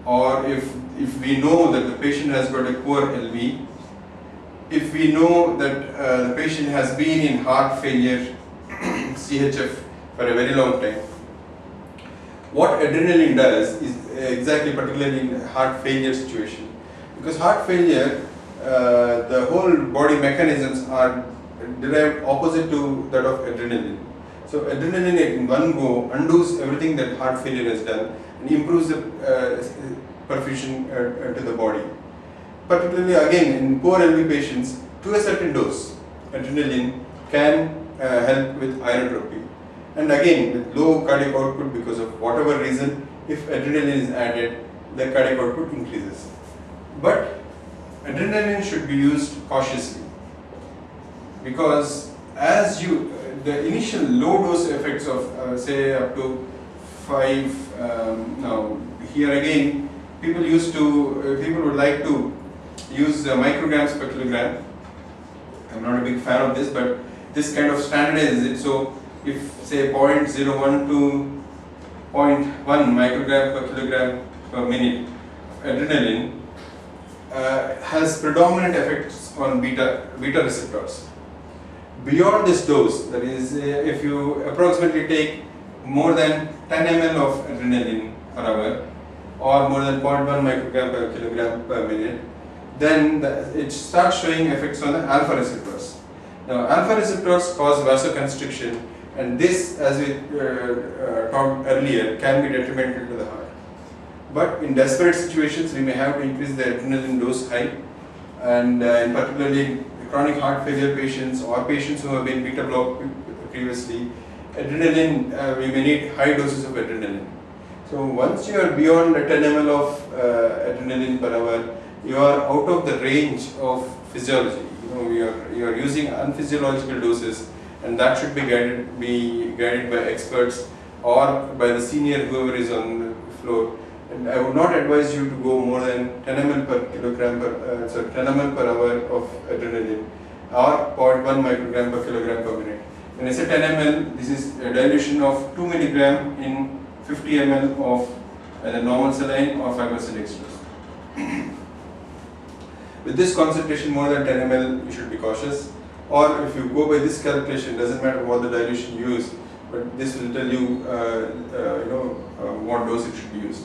or if we know that the patient has got a poor LV, if we know that the patient has been in heart failure CHF for a very long time. What adrenaline does is exactly, particularly in heart failure situation, because heart failure, the whole body mechanisms are derived opposite to that of adrenaline. So adrenaline in one go undoes everything that heart failure has done and improves the perfusion to the body. Particularly again in poor LV patients, to a certain dose, adrenaline can help with inotropy. And again, with low cardiac output, because of whatever reason, if adrenaline is added, the cardiac output increases. But adrenaline should be used cautiously, because as you, the initial low dose effects of say up to 5, now here again, people would like to use micrograms per kilogram. I'm not a big fan of this, but this kind of standardizes it. So if say 0.01 to 0.1 microgram per kilogram per minute adrenaline has predominant effects on beta receptors. Beyond this dose, that is, if you approximately take more than 10 ml of adrenaline per hour or more than 0.1 microgram per kilogram per minute, then it starts showing effects on the alpha receptors. Now, alpha receptors cause vasoconstriction, and this, as we talked earlier, can be detrimental to the heart. But in desperate situations, we may have to increase the adrenaline dose high, and in particularly chronic heart failure patients or patients who have been beta blocked previously, adrenaline, we may need high doses of adrenaline. So once you are beyond 10 ml of adrenaline per hour, you are out of the range of physiology. You are using unphysiological doses, and that should be guided by experts or by the senior whoever is on the floor. And I would not advise you to go more than 10 ml per kilogram 10 ml per hour of adrenaline or 0.1 microgram per kilogram per minute. When I say 10 ml, this is a dilution of 2 milligram in 50 ml of either normal saline or 5% dextrose. With this concentration more than 10 ml, you should be cautious. Or if you go by this calculation, doesn't matter what the dilution you use, but this will tell you, what dose it should be used.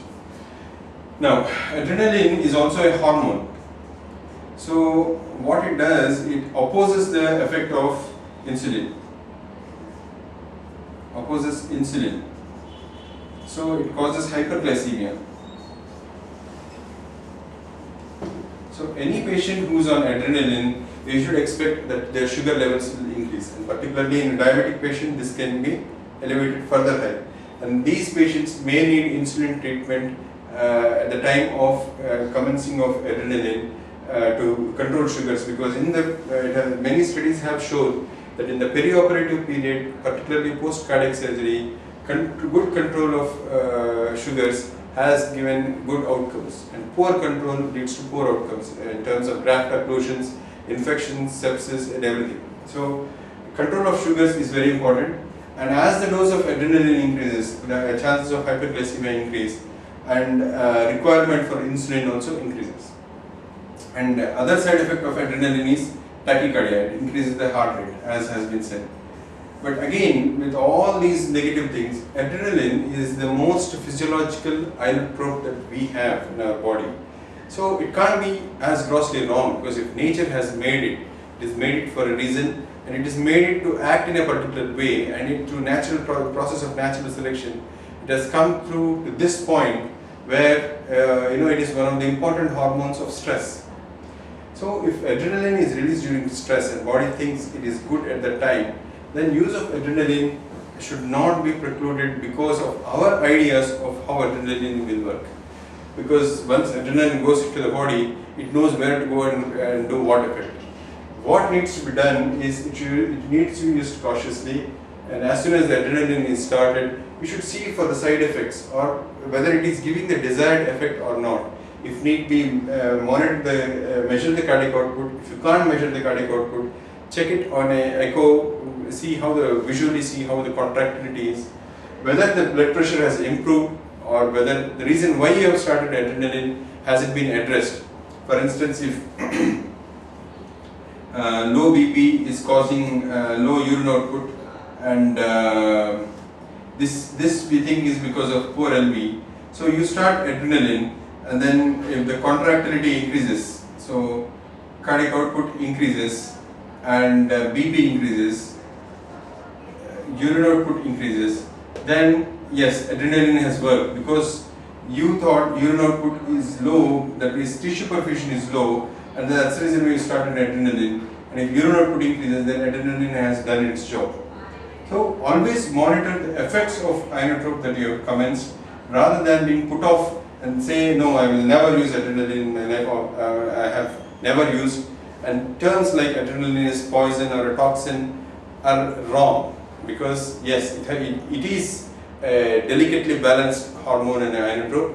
Now, adrenaline is also a hormone. So what it does, it opposes the effect of insulin. Opposes insulin. So it causes hyperglycemia. So any patient who is on adrenaline, you should expect that their sugar levels will increase, and particularly in a diabetic patient, this can be elevated further high. And these patients may need insulin treatment at the time of commencing of adrenaline to control sugars, because in the many studies have shown that in the perioperative period, particularly post cardiac surgery, good control of sugars has given good outcomes, and poor control leads to poor outcomes in terms of graft occlusions, infections, sepsis, and everything. So control of sugars is very important, and as the dose of adrenaline increases, the chances of hyperglycemia increase, and requirement for insulin also increases. And other side effect of adrenaline is tachycardia. It increases the heart rate, as has been said. But again, with all these negative things, adrenaline is the most physiological inotrope that we have in our body. So it can't be as grossly wrong, because if nature has made it, it is made it for a reason, and it is made it to act in a particular way, and it through natural process of natural selection, it has come through to this point where it is one of the important hormones of stress. So if adrenaline is released during stress and body thinks it is good at that time, then use of adrenaline should not be precluded because of our ideas of how adrenaline will work. Because once adrenaline goes into the body, it knows where to go and do what effect. What needs to be done is it needs to be used cautiously, and as soon as the adrenaline is started, we should see for the side effects or whether it is giving the desired effect or not. If need be, measure the cardiac output. If you can't measure the cardiac output, check it on a echo, visually see how the contractility is. whether the blood pressure has improved or whether the reason why you have started adrenaline hasn't been addressed. For instance, if low BP is causing low urine output, and this we think is because of poor LV. So you start adrenaline, and then if the contractility increases, so cardiac output increases and BP increases, urine output increases, then yes, adrenaline has worked, because you thought urine output is low, that is tissue perfusion is low, and that's the reason why you started adrenaline. And if urine output increases, then adrenaline has done its job. So always monitor the effects of inotrope that you have commenced, rather than being put off and say, no, I will never use adrenaline in my life, or I have never used. And terms like adrenaline is poison or a toxin are wrong, because yes, it is a delicately balanced hormone and inotrope,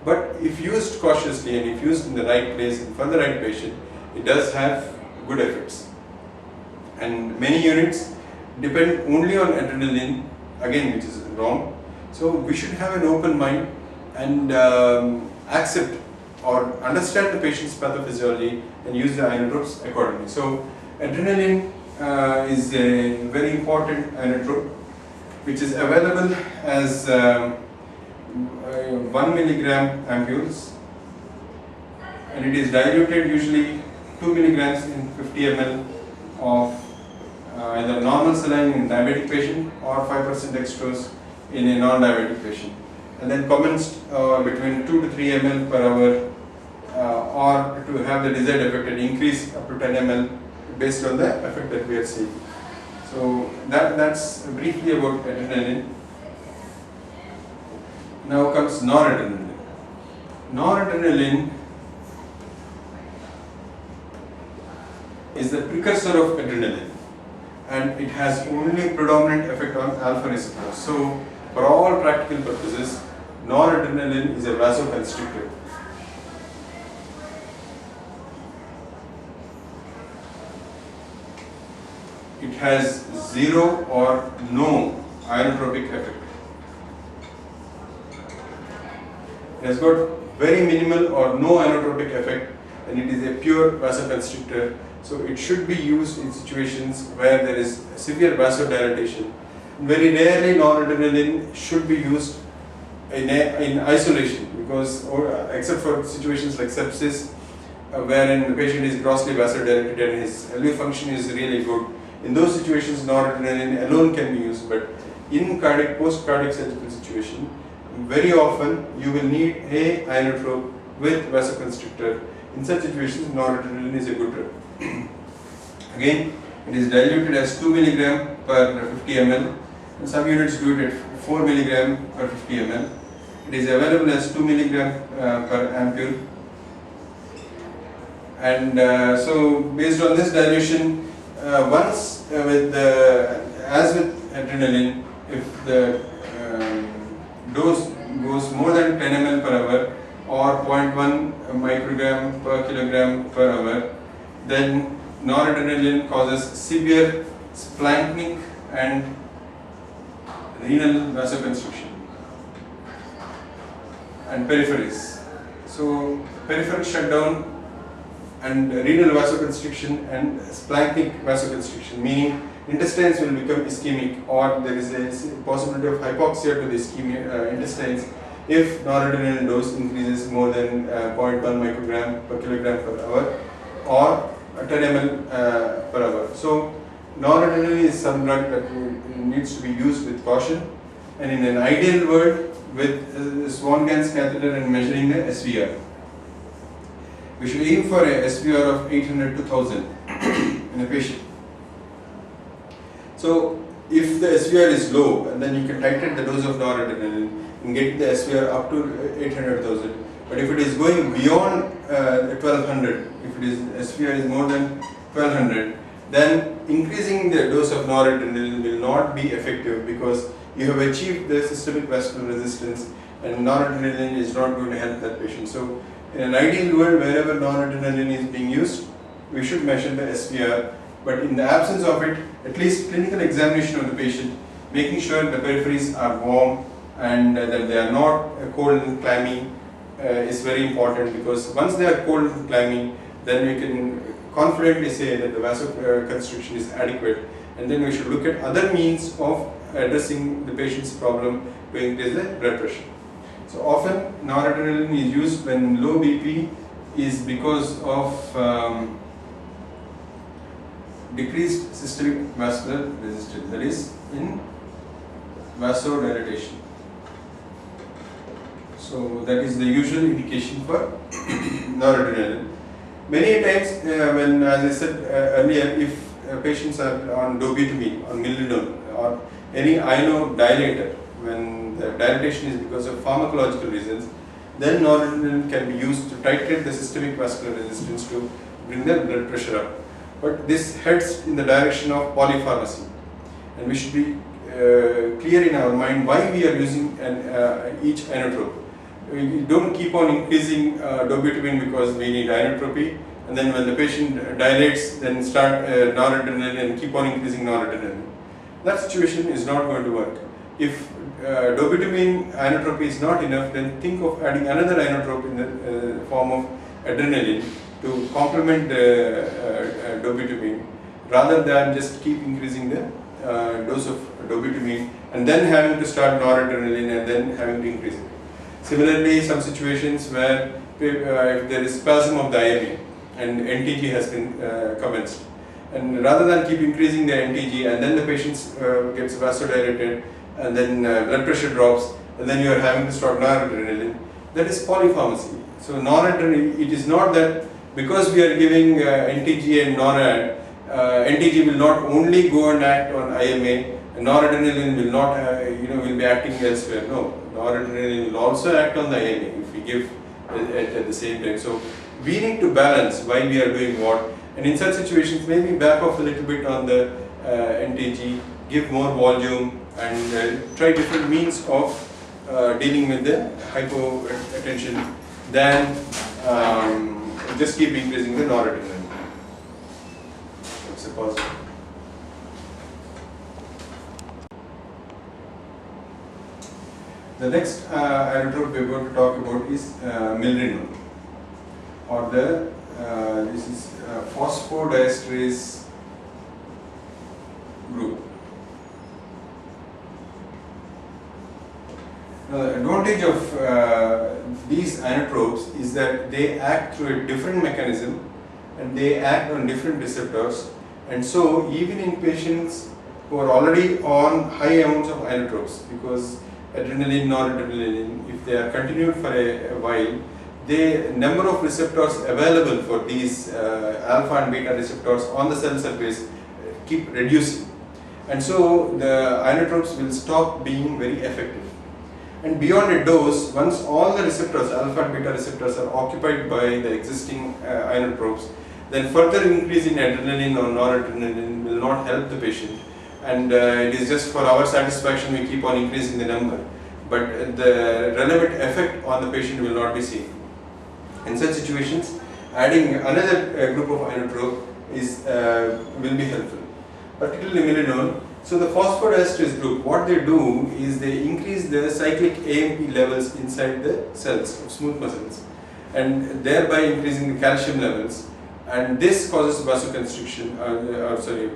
but if used cautiously and if used in the right place and for the right patient, it does have good effects. And many units depend only on adrenaline, again, which is wrong. So we should have an open mind and accept or understand the patient's pathophysiology and use the inotropes accordingly. So adrenaline is a very important inotrope, which is available as 1 milligram ampules, and it is diluted usually 2 milligrams in 50 ml of either normal saline in diabetic patient or 5% dextrose in a non-diabetic patient, and then commenced between 2 to 3 ml per hour, or to have the desired effect and increase up to 10 ml based on the effect that we are seeing. So that's briefly about adrenaline. Now comes noradrenaline. Noradrenaline is the precursor of adrenaline, and it has only predominant effect on alpha receptors. So for all practical purposes, noradrenaline is a vasoconstrictor. It has zero or no inotropic effect. It has got very minimal or no inotropic effect, and it is a pure vasoconstrictor. So it should be used in situations where there is severe vasodilatation. Very rarely noradrenaline should be used in isolation, because except for situations like sepsis, wherein the patient is grossly vasodilated and his LV function is really good. In those situations, noradrenaline alone can be used, but in post-cardiac surgical situation, very often you will need a inotrope with vasoconstrictor. In such situations, noradrenaline is a good drug. Again, it is diluted as 2 mg per 50 ml, and some units do it at 4 mg per 50 ml. It is available as 2 mg per ampule, and so based on this dilution, as with adrenaline, if the dose goes more than 10 ml per hour or 0.1 microgram per kilogram per hour, then noradrenaline causes severe splanchnic and renal vasoconstriction and peripheries. So peripheral shutdown and renal vasoconstriction and splanchnic vasoconstriction, meaning intestines will become ischemic, or there is a possibility of hypoxia to the intestines if noradrenaline dose increases more than 0.1 microgram per kilogram per hour or 10 ml per hour. So noradrenaline is some drug that needs to be used with caution, and in an ideal world with Swan-Ganz catheter and measuring the SVR. We should aim for a SVR of 800 to 1000 in a patient. So if the SVR is low, and then you can titrate the dose of noradrenaline and get the SVR up to 800,000. But if it is going beyond 1200, if it is SVR is more than 1200, then increasing the dose of noradrenaline will not be effective, because you have achieved the systemic vascular resistance, and noradrenaline is not going to help that patient. So in an ideal world, wherever noradrenaline is being used, we should measure the SVR, but in the absence of it, at least clinical examination of the patient making sure the peripheries are warm and that they are not cold and clammy is very important, because once they are cold and clammy, then we can confidently say that the vasoconstriction is adequate, and then we should look at other means of addressing the patient's problem to increase the blood pressure. So often noradrenaline is used when low BP is because of decreased systemic vascular resistance, that is in vasodilatation. So that is the usual indication for noradrenaline. Many times when, as I said earlier, if patients are on dobutamine, on milrinone or any inodilator, when the dilatation is because of pharmacological reasons, then noradrenaline can be used to titrate the systemic vascular resistance to bring the blood pressure up. But this heads in the direction of polypharmacy, and we should be clear in our mind why we are using each inotrope. We don't keep on increasing dobutamine because we need inotropy, and then when the patient dilates, then start noradrenaline and keep on increasing noradrenaline. That situation is not going to work. If dobutamine inotropy is not enough, then think of adding another inotrope in the form of adrenaline to complement the dobutamine, rather than just keep increasing the dose of dobutamine and then having to start noradrenaline and then having to increase it. Similarly, some situations where if there is spasm of the IMA and NTG has been commenced, and rather than keep increasing the NTG and then the patient gets vasodilated and then blood pressure drops and then you are having to start noradrenaline, that is polypharmacy. So noradrenaline, it is not that because we are giving NTG and NORAD, NTG will not only go and act on IMA, and noradrenaline will not will be acting elsewhere. No, noradrenaline will also act on the IMA if we give it at the same time. So we need to balance why we are doing what, and in such situations maybe back off a little bit on the NTG, give more volume, and try different means of dealing with the hypotension than just keep increasing the noradrenaline. That's a positive. The next inotrope we are going to talk about is milrinone, or the this is phosphodiesterase group. Now, the advantage of these inotropes is that they act through a different mechanism and they act on different receptors, and so even in patients who are already on high amounts of inotropes, because adrenaline, noradrenaline, if they are continued for a while, the number of receptors available for these alpha and beta receptors on the cell surface keep reducing, and so the inotropes will stop being very effective. And beyond a dose, once all the receptors, alpha and beta receptors, are occupied by the existing inotropes, then further increase in adrenaline or noradrenaline will not help the patient, and it is just for our satisfaction we keep on increasing the number, but the relevant effect on the patient will not be seen. In such situations, adding another group of inotrope will be helpful, particularly milrinone. So the phosphodiesterase group, what they do is they increase the cyclic AMP levels inside the cells of smooth muscles, and thereby increasing the calcium levels, and this causes vasoconstriction,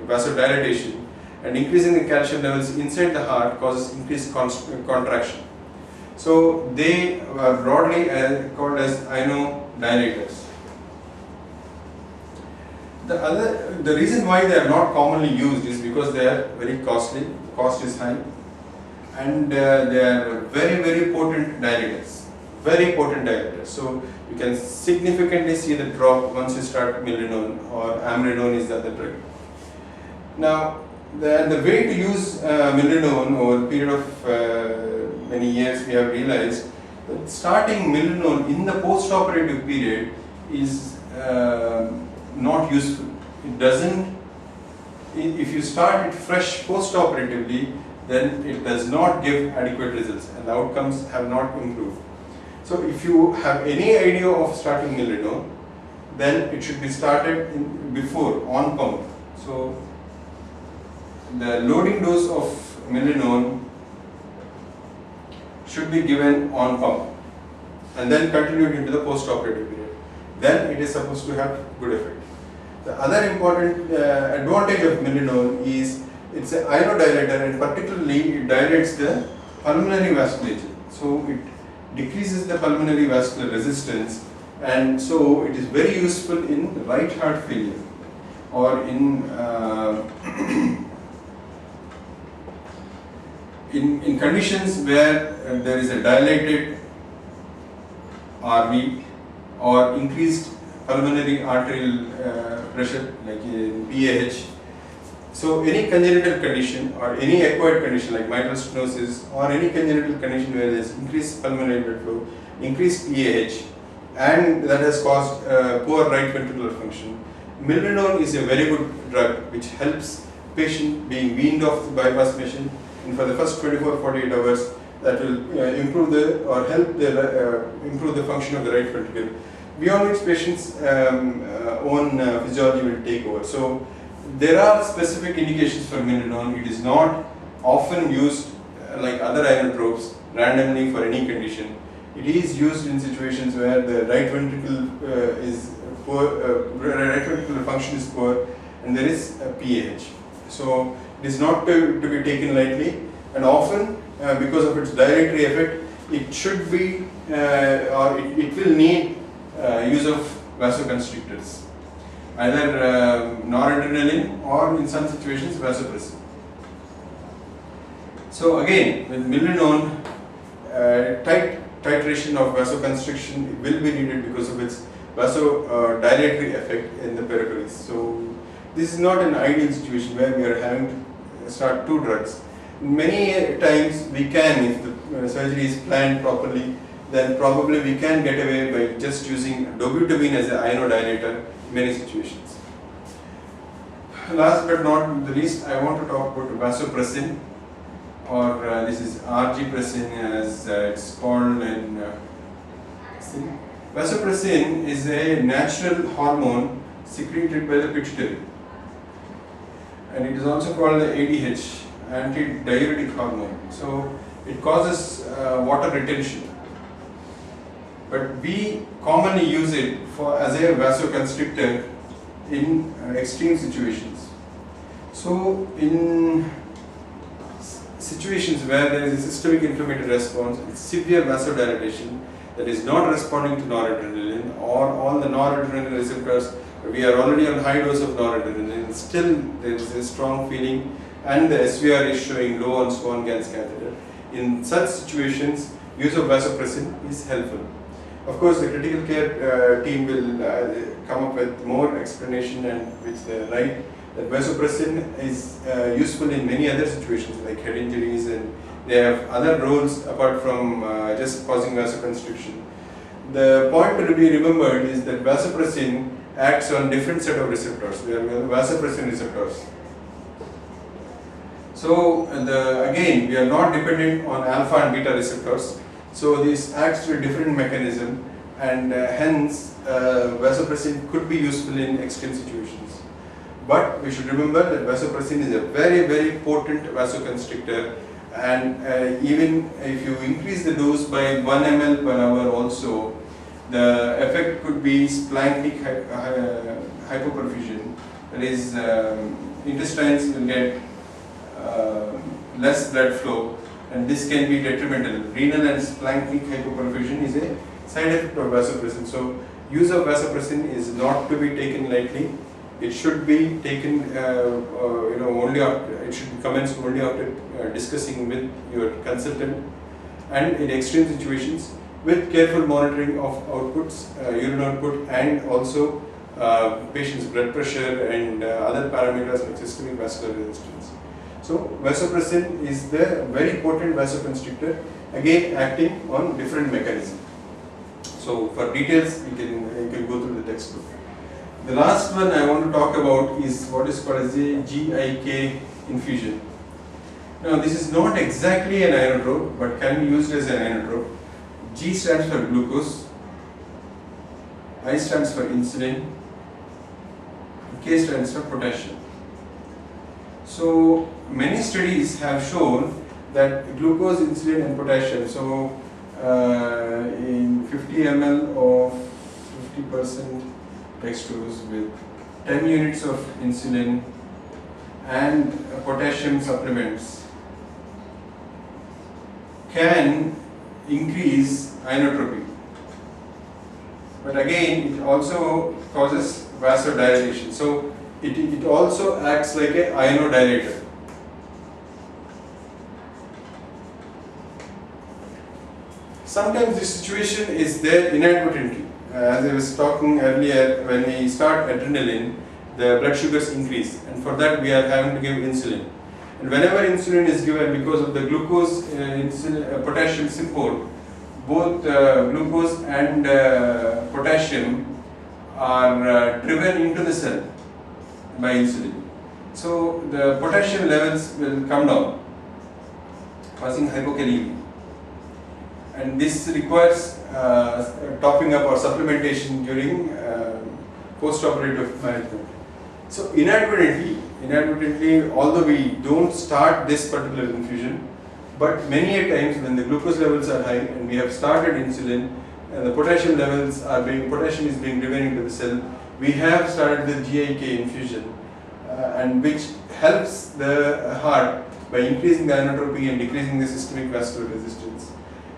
vasodilatation, and increasing the calcium levels inside the heart causes increased contraction. So they are broadly called as inodilators. The reason why they are not commonly used is because they are very costly, the cost is high, and they are very, very potent dilators, very potent dilators. So you can significantly see the drop once you start milrinone, or amrinone is the other drug. Now, the way to use milrinone over a period of many years, we have realized that starting milrinone in the post-operative period is not useful. It doesn't, if you start it fresh post-operatively, then it does not give adequate results and the outcomes have not improved. So if you have any idea of starting milrinone, then it should be started before, on pump. So the loading dose of milrinone should be given on pump and then continued into the post-operative period. Then it is supposed to have good effect. The other important advantage of milrinone is it's an inodilator, and particularly it dilates the pulmonary vasculature. So it decreases the pulmonary vascular resistance, and so it is very useful in right heart failure or in in conditions where there is a dilated RV or increased pulmonary arterial pressure, like in PAH. So any congenital condition or any acquired condition like mitral stenosis or any congenital condition where there is increased pulmonary blood flow, increased PAH, and that has caused poor right ventricular function, milrinone is a very good drug which helps patient being weaned off the bypass machine, and for the first 24-48 hours that will improve the or help the improve the function of the right ventricle, beyond which patient's own physiology will take over. So there are specific indications for milrinone. It is not often used like other inotropes randomly for any condition. It is used in situations where the right ventricle is poor, right ventricular function is poor, and there is a PAH. So it is not to be taken lightly, and often because of its dilatory effect, it should be or it will need use of vasoconstrictors, either noradrenaline or in some situations vasopressin. So again, with milrinone, titration of vasoconstriction will be needed because of its vasodilatory effect in the peripheries. So this is not an ideal situation where we are having to start two drugs. Many times we can, if the surgery is planned properly, then probably we can get away by just using dobutamine as an inodilator in many situations. Last but not the least, I want to talk about vasopressin, or this is argipressin as it's called in vasopressin is a natural hormone secreted by the pituitary, and it is also called the ADH, antidiuretic hormone. So it causes water retention, but we commonly use it for as a vasoconstrictor in extreme situations. So in situations where there is a systemic inflammatory response, severe vasodilatation that is not responding to noradrenaline, or all the noradrenaline receptors, we are already on high dose of noradrenaline, still there is a strong feeling and the SVR is showing low on Swan-Ganz catheter. In such situations, use of vasopressin is helpful. Of course, the critical care team will come up with more explanation, and which they write that vasopressin is useful in many other situations like head injuries, and they have other roles apart from just causing vasoconstriction. The point to be remembered is that vasopressin acts on different set of receptors. We have vasopressin receptors. So again, we are not dependent on alpha and beta receptors. So this acts through a different mechanism, and hence vasopressin could be useful in extreme situations. But we should remember that vasopressin is a very, very potent vasoconstrictor, and even if you increase the dose by 1 ml per hour also, the effect could be splanchnic hypoperfusion. That is, intestines will get less blood flow, and this can be detrimental. Renal and splanchnic hypoperfusion is a side effect of vasopressin. So use of vasopressin is not to be taken lightly. It should be taken, only after, it should be commenced only after discussing with your consultant, and in extreme situations with careful monitoring of outputs, urine output, and also patient's blood pressure and other parameters like systemic vascular resistance. So vasopressin is the very potent vasoconstrictor, again acting on different mechanism. So for details, you can go through the textbook. The last one I want to talk about is what is called as a GIK infusion. Now this is not exactly an inotrope, but can be used as an inotrope. G stands for glucose, I stands for insulin, K stands for potassium. So many studies have shown that glucose, insulin and potassium, so in 50 ml of 50% dextrose with 10 units of insulin and potassium supplements can increase inotropy. But again, it also causes vasodilation. So it also acts like a inodilator. Sometimes this situation is there inadvertently. As I was talking earlier, when we start adrenaline, the blood sugars increase, and for that we are having to give insulin. And whenever insulin is given, because of the glucose, potassium symbol, both glucose and potassium are driven into the cell by insulin. So the potassium levels will come down, causing hypokalemia. And this requires topping up or supplementation during post-operative management. So inadvertently, although we don't start this particular infusion, but many a times when the glucose levels are high and we have started insulin and the potassium is being driven into the cell, we have started the GIK infusion, and which helps the heart by increasing the inotropy and decreasing the systemic vascular resistance.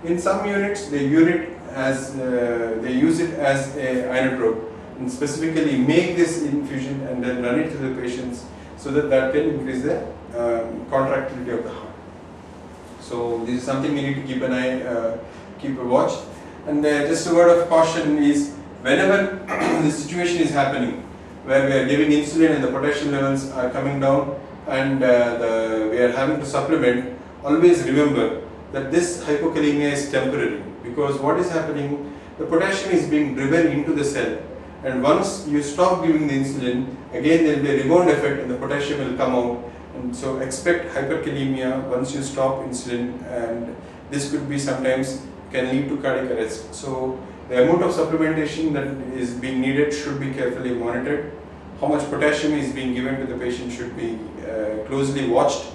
In some units, they use it as a inotrope, and specifically make this infusion and then run it to the patients so that can increase the contractility of the heart. So this is something we need to keep an eye, keep a watch. And just a word of caution is, whenever the situation is happening where we are giving insulin and the potassium levels are coming down and we are having to supplement, always remember that this hypokalemia is temporary, because what is happening, the potassium is being driven into the cell, and once you stop giving the insulin, again there will be a rebound effect and the potassium will come out, and so expect hyperkalemia once you stop insulin, and this could be sometimes can lead to cardiac arrest. So the amount of supplementation that is being needed should be carefully monitored. How much potassium is being given to the patient should be closely watched,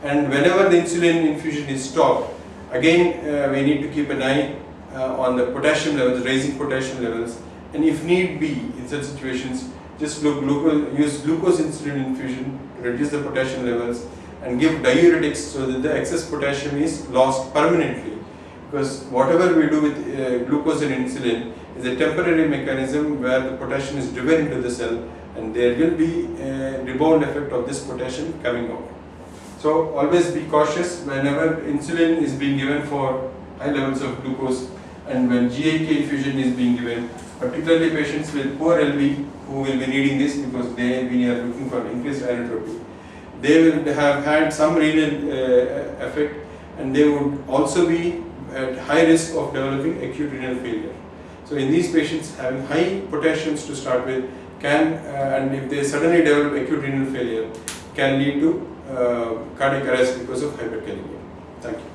and whenever the insulin infusion is stopped, again we need to keep an eye on the potassium levels, raising potassium levels, and if need be in such situations, just use glucose insulin infusion to reduce the potassium levels and give diuretics so that the excess potassium is lost permanently, because whatever we do with glucose and insulin is a temporary mechanism where the potassium is driven into the cell, and there will be a rebound effect of this potassium coming out. So always be cautious whenever insulin is being given for high levels of glucose, and when GIK infusion is being given, particularly patients with poor LV who will be needing this because we are looking for increased inotropy. They will have had some renal effect, and they would also be at high risk of developing acute renal failure. So in these patients, having high potassiums to start with can, and if they suddenly develop acute renal failure, can lead to cardiac arrest because of hyperkalemia. Thank you.